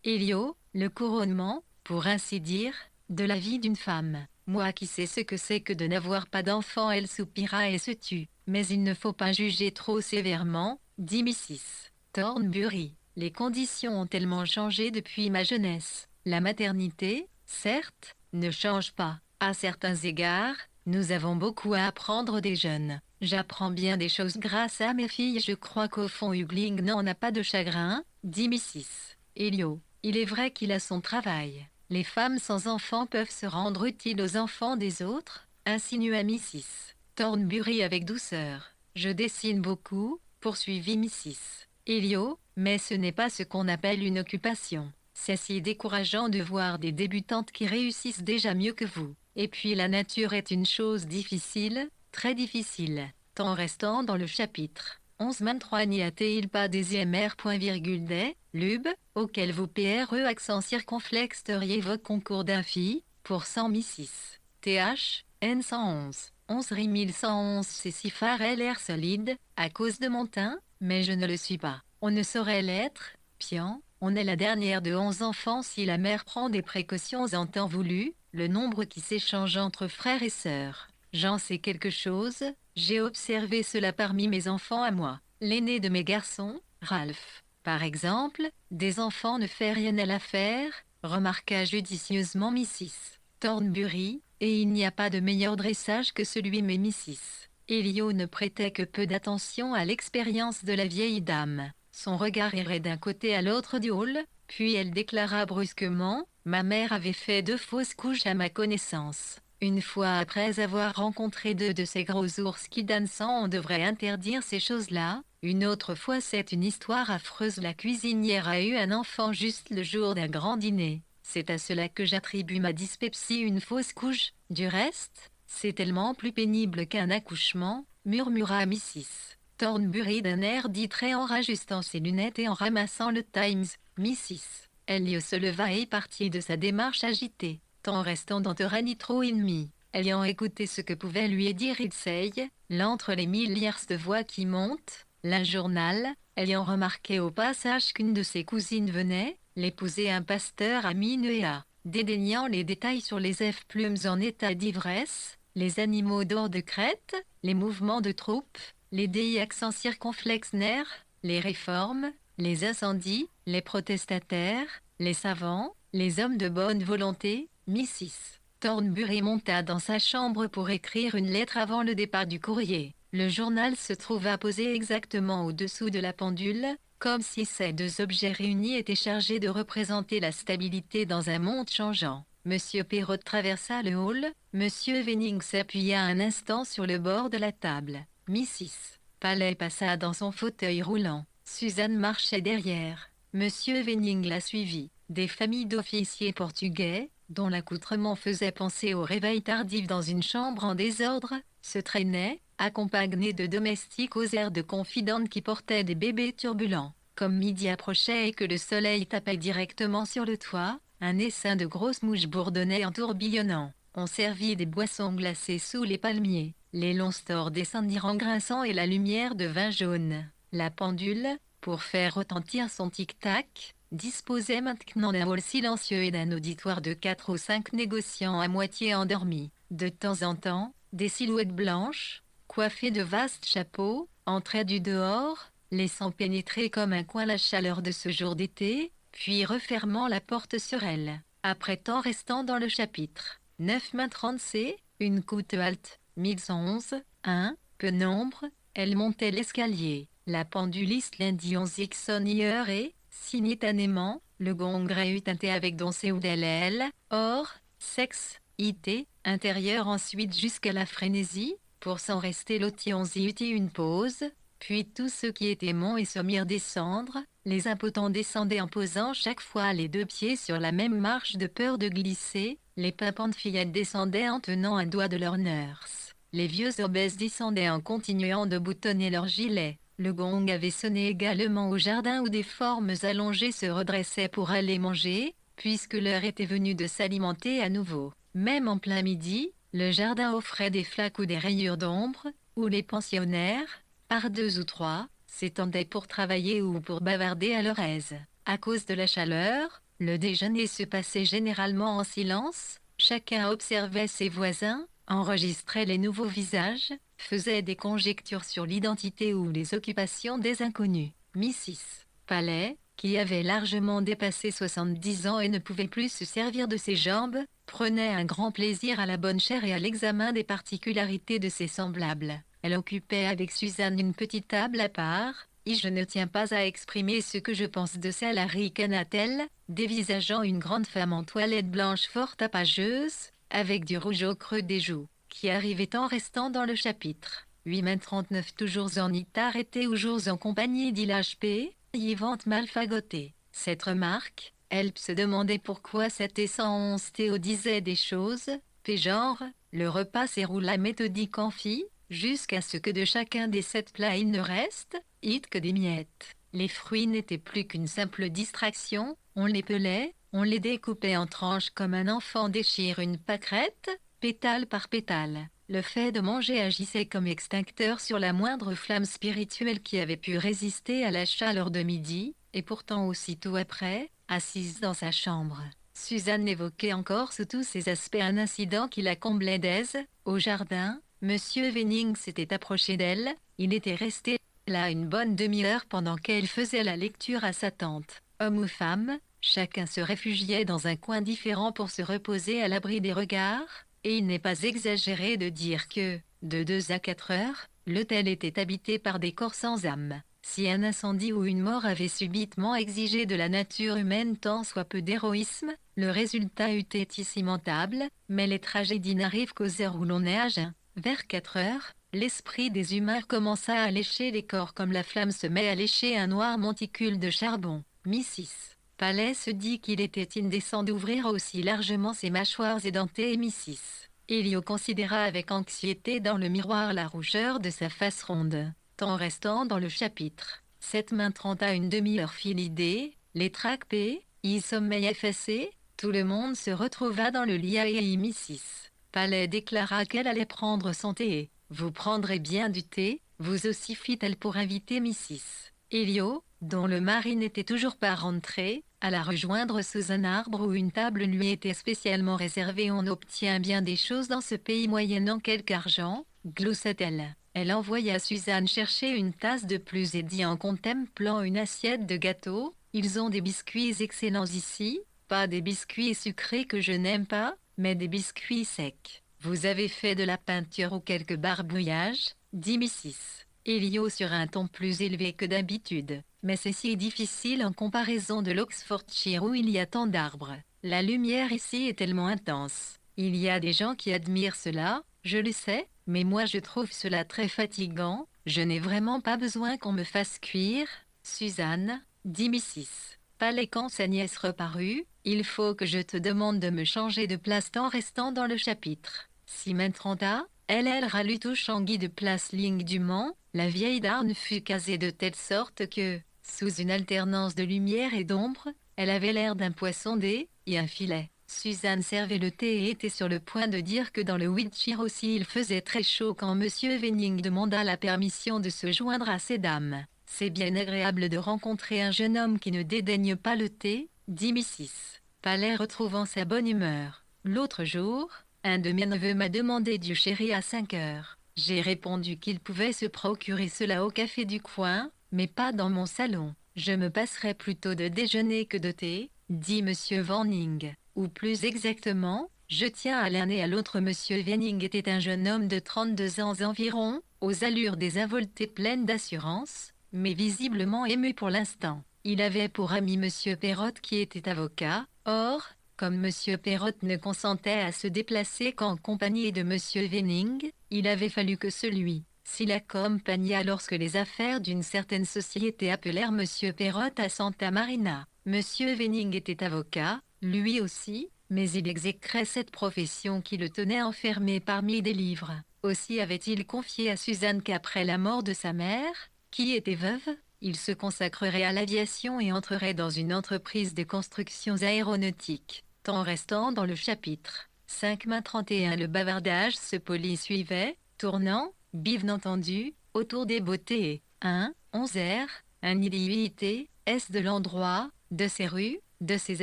Elliot, le couronnement, pour ainsi dire, de la vie d'une femme. Moi qui sais ce que c'est que de n'avoir pas d'enfant, elle soupira et se tut. Mais il ne faut pas juger trop sévèrement, dit Mrs. Thornbury. Les conditions ont tellement changé depuis ma jeunesse. La maternité, certes, ne change pas. À certains égards, nous avons beaucoup à apprendre des jeunes. J'apprends bien des choses grâce à mes filles. Je crois qu'au fond Hugling n'en a pas de chagrin, dit Mrs. Elliot. Il est vrai qu'il a son travail. Les femmes sans enfants peuvent se rendre utiles aux enfants des autres, insinua Mrs. Thornbury avec douceur. Je dessine beaucoup, poursuivit Mrs. Elliot, mais ce n'est pas ce qu'on appelle une occupation. C'est si décourageant de voir des débutantes qui réussissent déjà mieux que vous. Et puis la nature est une chose difficile, très difficile. Temps restant dans le chapitre. 11-23 n'y a-t-il pas des IMR. Des, lub, auquel vous PRE accent circonflexe vos concours d'infi, pour 100 Mrs. TH, N111, 11111 c'est si phare l'air solide, à cause de mon teint, mais je ne le suis pas. On ne saurait l'être, Pian, on est la dernière de 11 enfants si la mère prend des précautions en temps voulu, le nombre qui s'échange entre frères et sœurs. J'en sais quelque chose, j'ai observé cela parmi mes enfants à moi. L'aîné de mes garçons, Ralph, par exemple, des enfants ne fait rien à l'affaire, remarqua judicieusement Mrs. Thornbury, et il n'y a pas de meilleur dressage que celui mais Mrs. Elliot ne prêtait que peu d'attention à l'expérience de la vieille dame. Son regard errait d'un côté à l'autre du hall, puis elle déclara brusquement, « Ma mère avait fait 2 fausses couches à ma connaissance. Une fois après avoir rencontré 2 de ces gros ours qui dansent, on devrait interdire ces choses-là. Une autre fois c'est une histoire affreuse, la cuisinière a eu un enfant juste le jour d'un grand dîner. C'est à cela que j'attribue ma dyspepsie, une fausse couche. Du reste, c'est tellement plus pénible qu'un accouchement, murmura Mrs. Thornbury d'un air distrait en rajustant ses lunettes et en ramassant le Times. Mrs. Elliot se leva et partit de sa démarche agitée, tant restant dans ni trop ennemi. Ayant écouté ce que pouvait lui dire Ilsey, l'entre les milliards de voix qui montent, l'un journal, ayant remarqué au passage qu'une de ses cousines venait, l'épouser un pasteur à Minuea, dédaignant les détails sur les plumes en état d'ivresse, les animaux d'or de Crète, les mouvements de troupes, les déis accents circonflexes nerfs, les réformes, les incendies, les protestataires, les savants, les hommes de bonne volonté. Mrs. Thornbury monta dans sa chambre pour écrire une lettre avant le départ du courrier. Le journal se trouva posé exactement au-dessous de la pendule, comme si ces 2 objets réunis étaient chargés de représenter la stabilité dans un monde changeant. Monsieur Perrot traversa le hall, Monsieur Venning s'appuya un instant sur le bord de la table. Mrs. Palais passa dans son fauteuil roulant. Suzanne marchait derrière. Monsieur Venning la suivit. Des familles d'officiers portugais, dont l'accoutrement faisait penser au réveil tardif dans une chambre en désordre, se traînaient, accompagnés de domestiques aux airs de confidentes qui portaient des bébés turbulents. Comme midi approchait et que le soleil tapait directement sur le toit, un essaim de grosses mouches bourdonnait en tourbillonnant. On servit des boissons glacées sous les palmiers. Les longs stores descendirent en grinçant et la lumière de vin jaune. La pendule, pour faire retentir son tic-tac, disposait maintenant d'un hall silencieux et d'un auditoire de 4 ou 5 négociants à moitié endormis. De temps en temps, des silhouettes blanches, coiffées de vastes chapeaux, entraient du dehors, laissant pénétrer comme un coin la chaleur de ce jour d'été, puis refermant la porte sur elle. Après temps restant dans le chapitre 9 C, une courte halte, 1111, 1, peu nombre, elle montait l'escalier. La penduliste lundi 11 Ixon et, simultanément, le gong eut tinté avec don Seudel, or, sexe, IT, intérieur ensuite jusqu'à la frénésie, pour s'en rester loti 11 eut une pause, puis tous ceux qui étaient monts et se mirent descendre, les impotents descendaient en posant chaque fois les 2 pieds sur la même marche de peur de glisser, les pimpantes fillettes descendaient en tenant un doigt de leur nurse, les vieux obèses descendaient en continuant de boutonner leurs gilets. Le gong avait sonné également au jardin où des formes allongées se redressaient pour aller manger, puisque l'heure était venue de s'alimenter à nouveau. Même en plein midi, le jardin offrait des flaques ou des rayures d'ombre, où les pensionnaires, par 2 ou 3, s'étendaient pour travailler ou pour bavarder à leur aise. À cause de la chaleur, le déjeuner se passait généralement en silence, chacun observait ses voisins, enregistrait les nouveaux visages, faisait des conjectures sur l'identité ou les occupations des inconnus. Mrs. Palais, qui avait largement dépassé 70 ans et ne pouvait plus se servir de ses jambes, prenait un grand plaisir à la bonne chère et à l'examen des particularités de ses semblables. Elle occupait avec Suzanne une petite table à part, et je ne tiens pas à exprimer ce que je pense de celle à ricana-t-elle, dévisageant une grande femme en toilette blanche fort tapageuse, avec du rouge au creux des joues, qui arrivait en restant dans le chapitre 839 toujours en it arrêté ou jours en compagnie d'ILHP, Yvante mal fagotée. Cette remarque, elle se demandait pourquoi cette 111 Théo disait des choses, fait genre, le repas s'éroula méthodique en fit, jusqu'à ce que de chacun des 7 plats il ne reste, it que des miettes. Les fruits n'étaient plus qu'une simple distraction, on les pelait, on les découpait en tranches comme un enfant déchire une pâquerette, pétale par pétale. Le fait de manger agissait comme extincteur sur la moindre flamme spirituelle qui avait pu résister à la chaleur de midi, et pourtant aussitôt après, assise dans sa chambre, Suzanne évoquait encore sous tous ses aspects un incident qui la comblait d'aise. Au jardin, Monsieur Venning s'était approché d'elle, il était resté là une bonne demi-heure pendant qu'elle faisait la lecture à sa tante. Homme ou femme, chacun se réfugiait dans un coin différent pour se reposer à l'abri des regards, et il n'est pas exagéré de dire que, de 2 à 4 heures, l'hôtel était habité par des corps sans âme. Si un incendie ou une mort avait subitement exigé de la nature humaine tant soit peu d'héroïsme, le résultat eût été immentable, mais les tragédies n'arrivent qu'aux heures où l'on nage. Vers 4 heures, l'esprit des humains commença à lécher les corps comme la flamme se met à lécher un noir monticule de charbon. Mrs. Palais se dit qu'il était indécent d'ouvrir aussi largement ses mâchoires édentées et Mrs. Elliot considéra avec anxiété dans le miroir la rougeur de sa face ronde. Tant restant dans le chapitre. 7h30 à une demi-heure fit l'idée, les tracs P, y sommeil effacé, tout le monde se retrouva dans le lit et Mrs. Palais déclara qu'elle allait prendre son thé. Vous prendrez bien du thé, vous aussi fit-elle pour inviter Mrs. Elliot, dont le mari n'était toujours pas rentré, alla rejoindre sous un arbre où une table lui était spécialement réservée. On obtient bien des choses dans ce pays moyennant quelque argent, gloussa-t-elle. Elle envoya Suzanne chercher une tasse de plus et dit en contemplant une assiette de gâteaux, « Ils ont des biscuits excellents ici, pas des biscuits sucrés que je n'aime pas, mais des biscuits secs. Vous avez fait de la peinture ou quelque barbouillage ?» dit Mrs. Elliot sur un ton plus élevé que d'habitude. « Mais c'est si difficile en comparaison de l'Oxfordshire où il y a tant d'arbres. La lumière ici est tellement intense. Il y a des gens qui admirent cela, je le sais, mais moi je trouve cela très fatigant, je n'ai vraiment pas besoin qu'on me fasse cuire. » Suzanne, dit Mrs. Palais quand sa nièce reparut, il faut que je te demande de me changer de place tant restant dans le chapitre. 6h30, elle ralut au Changuy de place Ligne du Mans, la vieille dame fut casée de telle sorte que, sous une alternance de lumière et d'ombre, elle avait l'air d'un poisson et un filet. Suzanne servait le thé et était sur le point de dire que dans le Wiltshire aussi il faisait très chaud quand Monsieur Venning demanda la permission de se joindre à ces dames. « C'est bien agréable de rencontrer un jeune homme qui ne dédaigne pas le thé, » dit Mrs. Palais retrouvant sa bonne humeur. « L'autre jour, un de mes neveux m'a demandé du sherry à 5 heures. J'ai répondu qu'il pouvait se procurer cela au café du coin, mais pas dans mon salon. Je me passerais plutôt de déjeuner que de thé, » dit Monsieur Venning. Ou plus exactement, je tiens à l'un et à l'autre. Monsieur Venning était un jeune homme de 32 ans environ, aux allures désinvoltées pleines d'assurance, mais visiblement ému pour l'instant. Il avait pour ami Monsieur Perrott qui était avocat. Or, comme Monsieur Perrott ne consentait à se déplacer qu'en compagnie de Monsieur Venning, il avait fallu que celui-ci l'accompagnât lorsque les affaires d'une certaine société appelèrent Monsieur Perrott à Santa Marina. Monsieur Venning était avocat, lui aussi, mais il exécrait cette profession qui le tenait enfermé parmi des livres. Aussi avait-il confié à Suzanne qu'après la mort de sa mère, qui était veuve, il se consacrerait à l'aviation et entrerait dans une entreprise de constructions aéronautiques. Tant restant dans le chapitre 5h31, le bavardage se suivait, tournant, bien entendu, autour des beautés. 11h, un illimité, est de l'endroit, de ses rues, de ses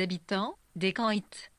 habitants, des camps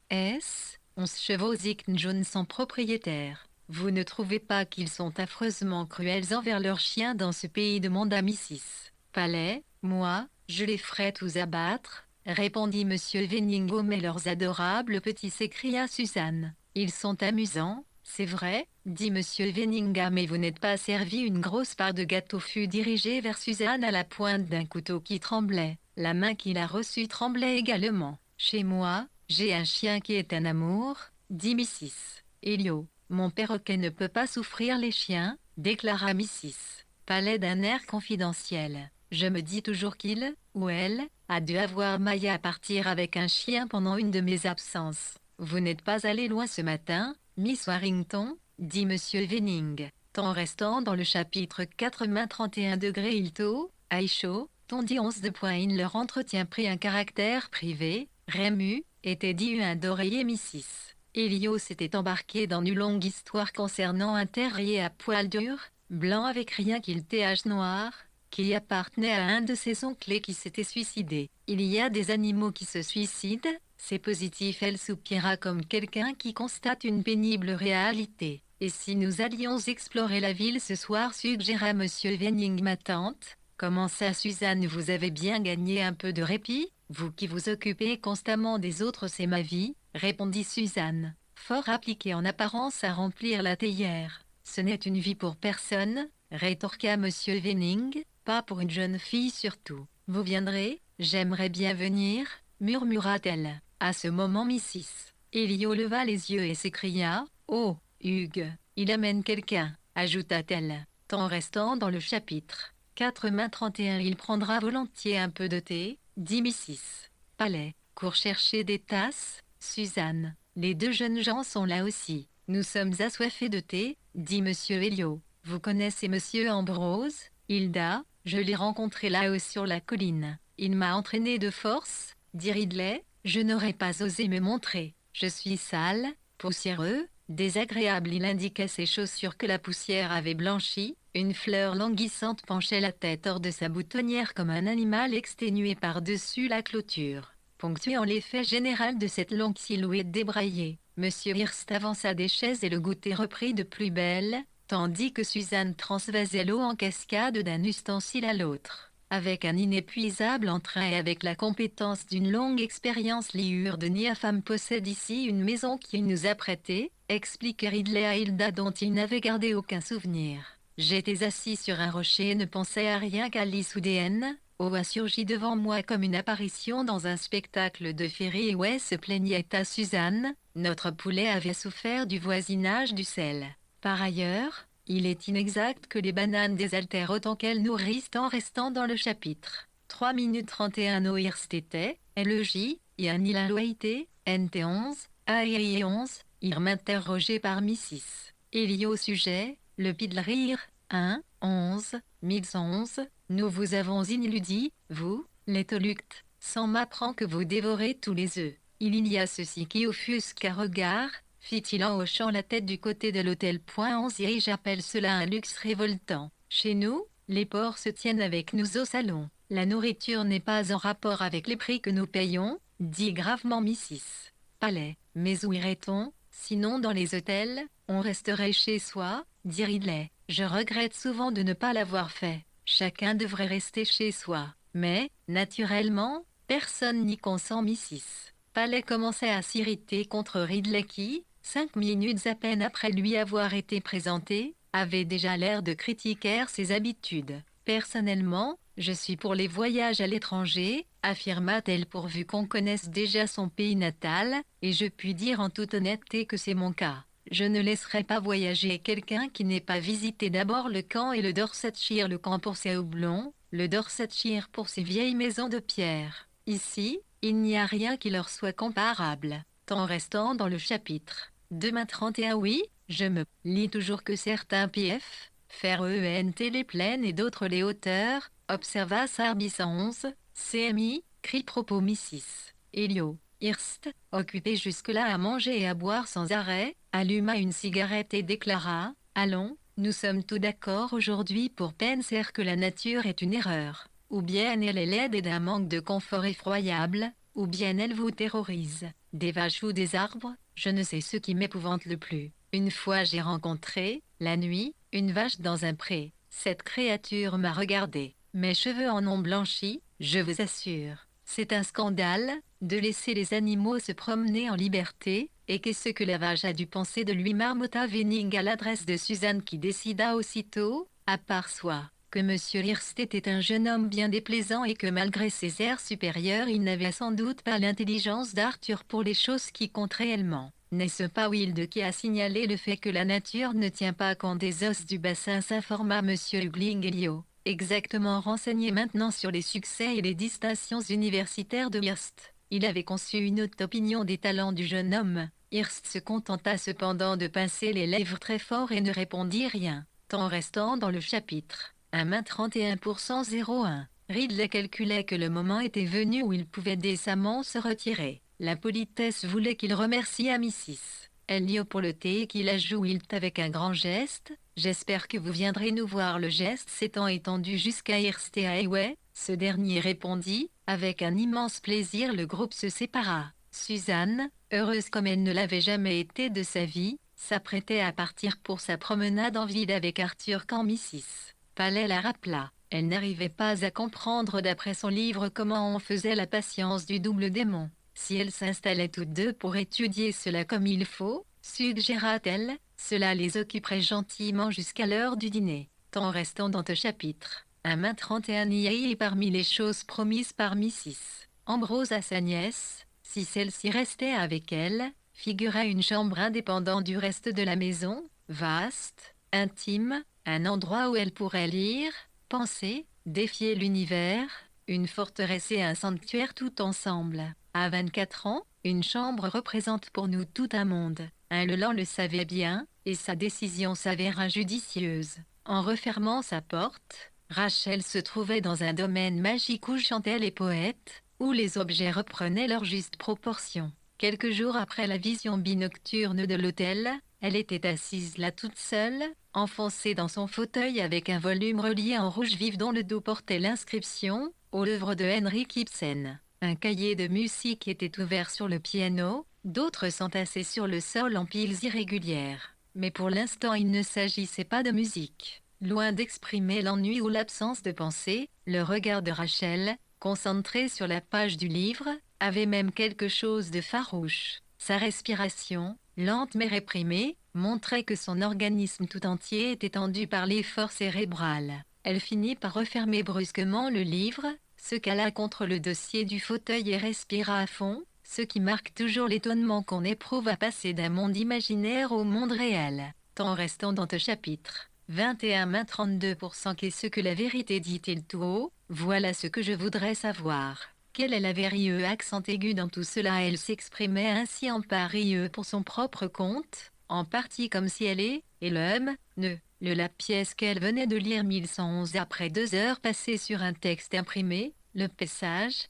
S. 11 chevaux jaunes sans propriétaire. Vous ne trouvez pas qu'ils sont affreusement cruels envers leurs chiens dans ce pays, demanda Mrs. Palais. Moi, je les ferais tous abattre, répondit Monsieur Venning. Oh, mais leurs adorables petits, s'écria Suzanne. Ils sont amusants, c'est vrai, dit Monsieur Venning. Mais vous n'êtes pas servi. Une grosse part de gâteau fut dirigée vers Suzanne à la pointe d'un couteau qui tremblait. La main qui l'a reçu tremblait également. Chez moi, j'ai un chien qui est un amour, dit Mrs. Elliot. Mon perroquet ne peut pas souffrir les chiens, déclara Mrs. Palais d'un air confidentiel. Je me dis toujours qu'il, ou elle, a dû avoir maille à partir avec un chien pendant une de mes absences. Vous n'êtes pas allé loin ce matin, Miss Warrington, dit Monsieur Venning. Tant restant dans le chapitre 4h31, il tôt, chaud, dit 11 de point. Leur entretien prit un caractère privé. Rému, était dit un d'oreiller Mrs. Elio s'était embarqué dans une longue histoire concernant un terrier à poil dur, blanc avec rien qu'il tache noir, qui appartenait à un de ses oncles et qui s'était suicidé. Il y a des animaux qui se suicident, c'est positif. Elle soupira comme quelqu'un qui constate une pénible réalité. Et si nous allions explorer la ville ce soir, suggéra Monsieur Venning. Ma tante, comment ça Suzanne, vous avez bien gagné un peu de répit, vous qui vous occupez constamment des autres, c'est ma vie, répondit Suzanne, fort appliquée en apparence à remplir la théière. Ce n'est une vie pour personne, rétorqua Monsieur Venning, pas pour une jeune fille surtout. Vous viendrez, j'aimerais bien venir, murmura-t-elle. À ce moment Mrs. Elio leva les yeux et s'écria « Oh, Hugues, il amène quelqu'un », ajouta-t-elle, tant restant dans le chapitre. 4-31 Il prendra volontiers un peu de thé, dit Mrs. Palais. Cours chercher des tasses, Suzanne. Les deux jeunes gens sont là aussi. Nous sommes assoiffés de thé, dit Monsieur Elio. Vous connaissez Monsieur Ambrose, Hilda? Je l'ai rencontré là-haut sur la colline. Il m'a entraîné de force, dit Ridley. Je n'aurais pas osé me montrer. Je suis sale, poussiéreux, désagréable. Il indiqua ses chaussures que la poussière avait blanchi. Une fleur languissante penchait la tête hors de sa boutonnière comme un animal exténué par-dessus la clôture. Ponctuant l'effet général de cette longue silhouette débraillée, Monsieur Hearst avança des chaises et le goûter reprit de plus belle, tandis que Suzanne transvasait l'eau en cascade d'un ustensile à l'autre. Avec un inépuisable entrain et avec la compétence d'une longue expérience, Liurde Niafam possède ici une maison qui nous a prêté, expliquait Ridley à Hilda dont il n'avait gardé aucun souvenir. J'étais assis sur un rocher et ne pensais à rien qu'Alice Oudéenne. Oa surgit devant moi comme une apparition dans un spectacle de féerie et ouais se plaignait à Suzanne, notre poulet avait souffert du voisinage du sel. Par ailleurs, il est inexact que les bananes désaltèrent autant qu'elles nourrissent en restant dans le chapitre. 3 minutes 31 Hearst était, LEJ, Yanilaloité, NT11, AEI11, IRM interrogé par Mrs. Elio au sujet, le Pidlerir, 1, 11, 1111, nous vous avons inilludit, vous, les Toluctes, sans m'apprend que vous dévorez tous les œufs. Il y a ceci qui offusque à regard, fit-il en hochant la tête du côté de l'hôtel. 11 Et j'appelle cela un luxe révoltant. Chez nous, les porcs se tiennent avec nous au salon. La nourriture n'est pas en rapport avec les prix que nous payons, dit gravement Mrs. Palais. Mais où irait-on? Sinon dans les hôtels, on resterait chez soi, dit Ridley. Je regrette souvent de ne pas l'avoir fait. Chacun devrait rester chez soi. Mais, naturellement, personne n'y consent. Mrs. Palais commençait à s'irriter contre Ridley qui, 5 minutes à peine après lui avoir été présenté, avait déjà l'air de critiquer ses habitudes. Personnellement, je suis pour les voyages à l'étranger, affirma-t-elle pourvu qu'on connaisse déjà son pays natal, et je puis dire en toute honnêteté que c'est mon cas. Je ne laisserai pas voyager quelqu'un qui n'ait pas visité d'abord le camp et le Dorsetshire, le camp pour ses houblons, le Dorsetshire pour ses vieilles maisons de pierre. Ici, il n'y a rien qui leur soit comparable. Tant restant dans le chapitre. 2-31 Oui, je me lis toujours que certains PF, faire ENT les plaines et d'autres les hauteurs, observa Sarbis 11, CMI, crie propos Mrs. Elio. Hearst, occupé jusque-là à manger et à boire sans arrêt, alluma une cigarette et déclara « Allons, nous sommes tous d'accord aujourd'hui pour penser que la nature est une erreur. Ou bien elle est laide et d'un manque de confort effroyable, ou bien elle vous terrorise. Des vaches ou des arbres, je ne sais ce qui m'épouvante le plus. Une fois j'ai rencontré, la nuit, une vache dans un pré. Cette créature m'a regardé. Mes cheveux en ont blanchi, je vous assure. C'est un scandale, de laisser les animaux se promener en liberté, et qu'est-ce que la vache a dû penser de lui, marmotta Venning à l'adresse de Suzanne qui décida aussitôt, à part soi, que Monsieur Hearst était un jeune homme bien déplaisant et que malgré ses airs supérieurs il n'avait sans doute pas l'intelligence d'Arthur pour les choses qui comptent réellement. N'est-ce pas Wilde qui a signalé le fait que la nature ne tient pas compte des os du bassin, s'informa Monsieur Hugling-Elio, exactement renseigné maintenant sur les succès et les distinctions universitaires de Hearst. Il avait conçu une haute opinion des talents du jeune homme. Hearst se contenta cependant de pincer les lèvres très fort et ne répondit rien, tant restant dans le chapitre. 1-31% 01. Ridley calculait que le moment était venu où il pouvait décemment se retirer. La politesse voulait qu'il remerciât Mrs. Elliot pour le thé et qu'il ajoute avec un grand geste. J'espère que vous viendrez nous voir. Le geste s'étant étendu jusqu'à Hurst et Highway, ce dernier répondit. Avec un immense plaisir, le groupe se sépara. Suzanne, heureuse comme elle ne l'avait jamais été de sa vie, s'apprêtait à partir pour sa promenade en ville avec Arthur quand Mrs. Paley la rappela. Elle n'arrivait pas à comprendre d'après son livre comment on faisait la patience du double démon. Si elles s'installaient toutes deux pour étudier cela comme il faut, suggéra-t-elle, cela les occuperait gentiment jusqu'à l'heure du dîner. Temps restant dans ce chapitre. Un main 31 y est parmi les choses promises par Mrs. Ambrose à sa nièce, si celle-ci restait avec elle, figurait une chambre indépendante du reste de la maison, vaste, intime, un endroit où elle pourrait lire, penser, défier l'univers, une forteresse et un sanctuaire tout ensemble. À 24 ans, une chambre représente pour nous tout un monde. Leland le savait bien, et sa décision s'avéra judicieuse. En refermant sa porte, Rachel se trouvait dans un domaine magique où chantaient les poètes, où les objets reprenaient leur juste proportion. Quelques jours après la vision binocturne de l'hôtel, elle était assise là toute seule, enfoncée dans son fauteuil avec un volume relié en rouge vif dont le dos portait l'inscription « Aux œuvres de Henrik Ibsen ». Un cahier de musique était ouvert sur le piano, d'autres s'entassaient sur le sol en piles irrégulières. Mais pour l'instant il ne s'agissait pas de musique. Loin d'exprimer l'ennui ou l'absence de pensée, le regard de Rachel, concentré sur la page du livre, avait même quelque chose de farouche. Sa respiration, lente mais réprimée, montrait que son organisme tout entier était tendu par l'effort cérébral. Elle finit par refermer brusquement le livre, se cala contre le dossier du fauteuil et respira à fond, ce qui marque toujours l'étonnement qu'on éprouve à passer d'un monde imaginaire au monde réel. Temps restant dans ce chapitre. 21-32% qu'est-ce que la vérité, dit-il tout haut, voilà ce que je voudrais savoir. Quel est la vérité? Accent aigu dans tout cela. Elle s'exprimait ainsi en parieux pour son propre compte, en partie comme si elle et l'homme, la pièce qu'elle venait de lire 1111 après 2 heures passées sur un texte imprimé, le passage,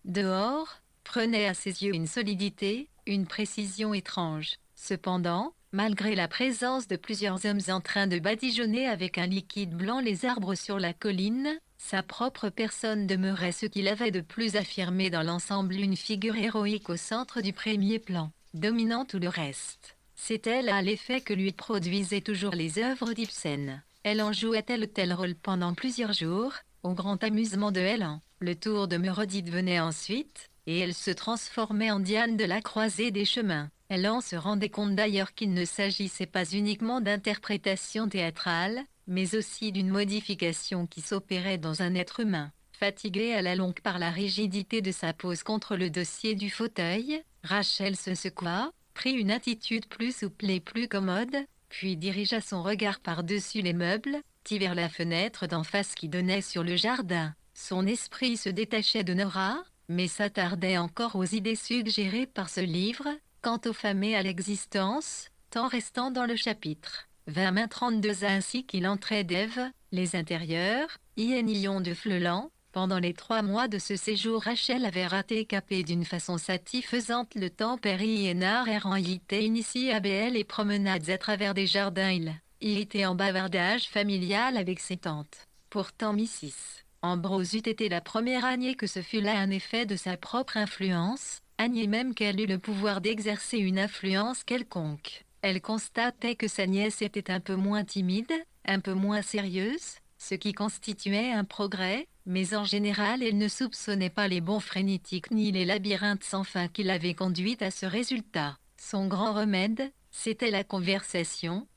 dehors, prenait à ses yeux une solidité, une précision étrange. Cependant, malgré la présence de plusieurs hommes en train de badigeonner avec un liquide blanc les arbres sur la colline, sa propre personne demeurait ce qu'il avait de plus affirmé dans l'ensemble, une figure héroïque au centre du premier plan, dominant tout le reste. C'était là l'effet que lui produisaient toujours les œuvres d'Ibsen. Elle en jouait tel ou tel rôle pendant plusieurs jours, au grand amusement de Helen. Le tour de Meredith venait ensuite, et elle se transformait en Diane de la croisée des chemins. Helen se rendait compte d'ailleurs qu'il ne s'agissait pas uniquement d'interprétation théâtrale, mais aussi d'une modification qui s'opérait dans un être humain. Fatiguée à la longue par la rigidité de sa pose contre le dossier du fauteuil, Rachel se secoua, prit une attitude plus souple et plus commode, puis dirigea son regard par-dessus les meubles, vers la fenêtre d'en face qui donnait sur le jardin. Son esprit se détachait de Nora, mais s'attardait encore aux idées suggérées par ce livre, quant aux femmes et à l'existence, tant restant dans le chapitre 20-32 ainsi qu'il entrait d'Ève, les intérieurs, Ion de Fleland. Pendant les 3 mois de ce séjour, Rachel avait raté capé d'une façon satisfaisante le temps périennard errant. Il était initié à BL et promenades à travers des jardins. Il était en bavardage familial avec ses tantes. Pourtant Mrs. Ambrose eût été la première à nier que ce fût là un effet de sa propre influence, à nier même qu'elle eût le pouvoir d'exercer une influence quelconque. Elle constatait que sa nièce était un peu moins timide, un peu moins sérieuse, ce qui constituait un progrès, mais en général elle ne soupçonnait pas les bonds frénétiques ni les labyrinthes sans fin qui l'avaient conduite à ce résultat. Son grand remède, c'était la conversation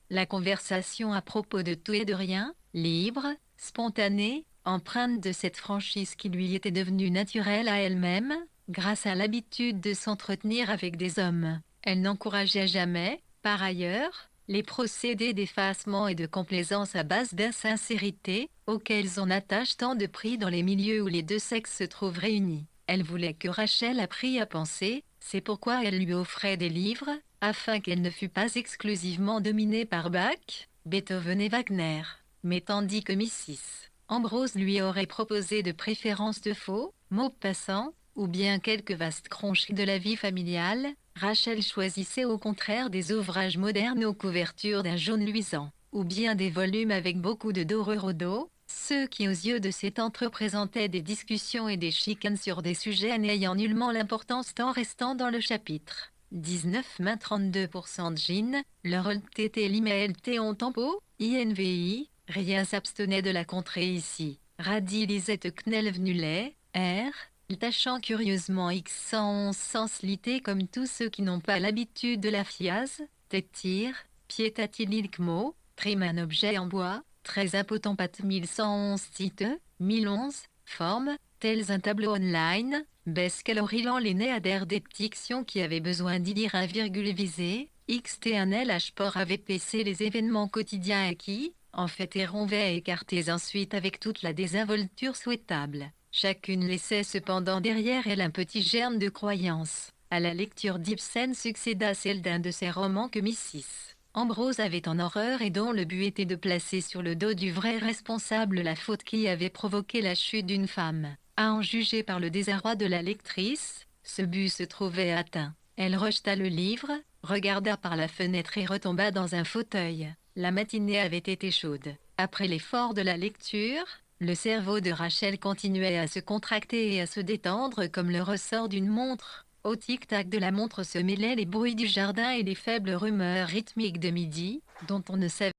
à propos de tout et de rien, libre, spontanée, empreinte de cette franchise qui lui était devenue naturelle à elle-même, grâce à l'habitude de s'entretenir avec des hommes. Elle n'encourageait jamais, par ailleurs, les procédés d'effacement et de complaisance à base d'insincérité, auxquels on attache tant de prix dans les milieux où les deux sexes se trouvent réunis. Elle voulait que Rachel apprit à penser, c'est pourquoi elle lui offrait des livres, afin qu'elle ne fût pas exclusivement dominée par Bach, Beethoven et Wagner. Mais tandis que Mrs. Ambrose lui aurait proposé de préférence de faux, Maupassant, ou bien quelques vastes cronches de la vie familiale, Rachel choisissait au contraire des ouvrages modernes aux couvertures d'un jaune luisant, ou bien des volumes avec beaucoup de dorures au dos, ceux qui aux yeux de ses tantes représentaient des discussions et des chicanes sur des sujets n'ayant nullement l'importance tant restant dans le chapitre. 19-32% de Jean, leur LTT l'IMLT on tempo, INVI, rien s'abstenait de la contrer ici. Radie Lisette Knelvnulet, R, tâchant curieusement X111 sens lité comme tous ceux qui n'ont pas l'habitude de la fiase, Tétir, Piétatililkmo, trim un objet en bois, très impotent pat 1111 titre, 1011, forme, tels un tableau online, baisse calorilant les néadères des dictions qui avaient besoin d'y lire un virgule visé, XT1LH port AVPC les événements quotidiens acquis, en fait et ronvait écartés ensuite avec toute la désinvolture souhaitable. Chacune laissait cependant derrière elle un petit germe de croyance. À la lecture d'Ibsen succéda celle d'un de ses romans que Mrs. Ambrose avait en horreur et dont le but était de placer sur le dos du vrai responsable la faute qui avait provoqué la chute d'une femme. À en juger par le désarroi de la lectrice, ce but se trouvait atteint. Elle rejeta le livre, regarda par la fenêtre et retomba dans un fauteuil. La matinée avait été chaude. Après l'effort de la lecture, le cerveau de Rachel continuait à se contracter et à se détendre comme le ressort d'une montre. Au tic-tac de la montre se mêlaient les bruits du jardin et les faibles rumeurs rythmiques de midi, dont on ne savait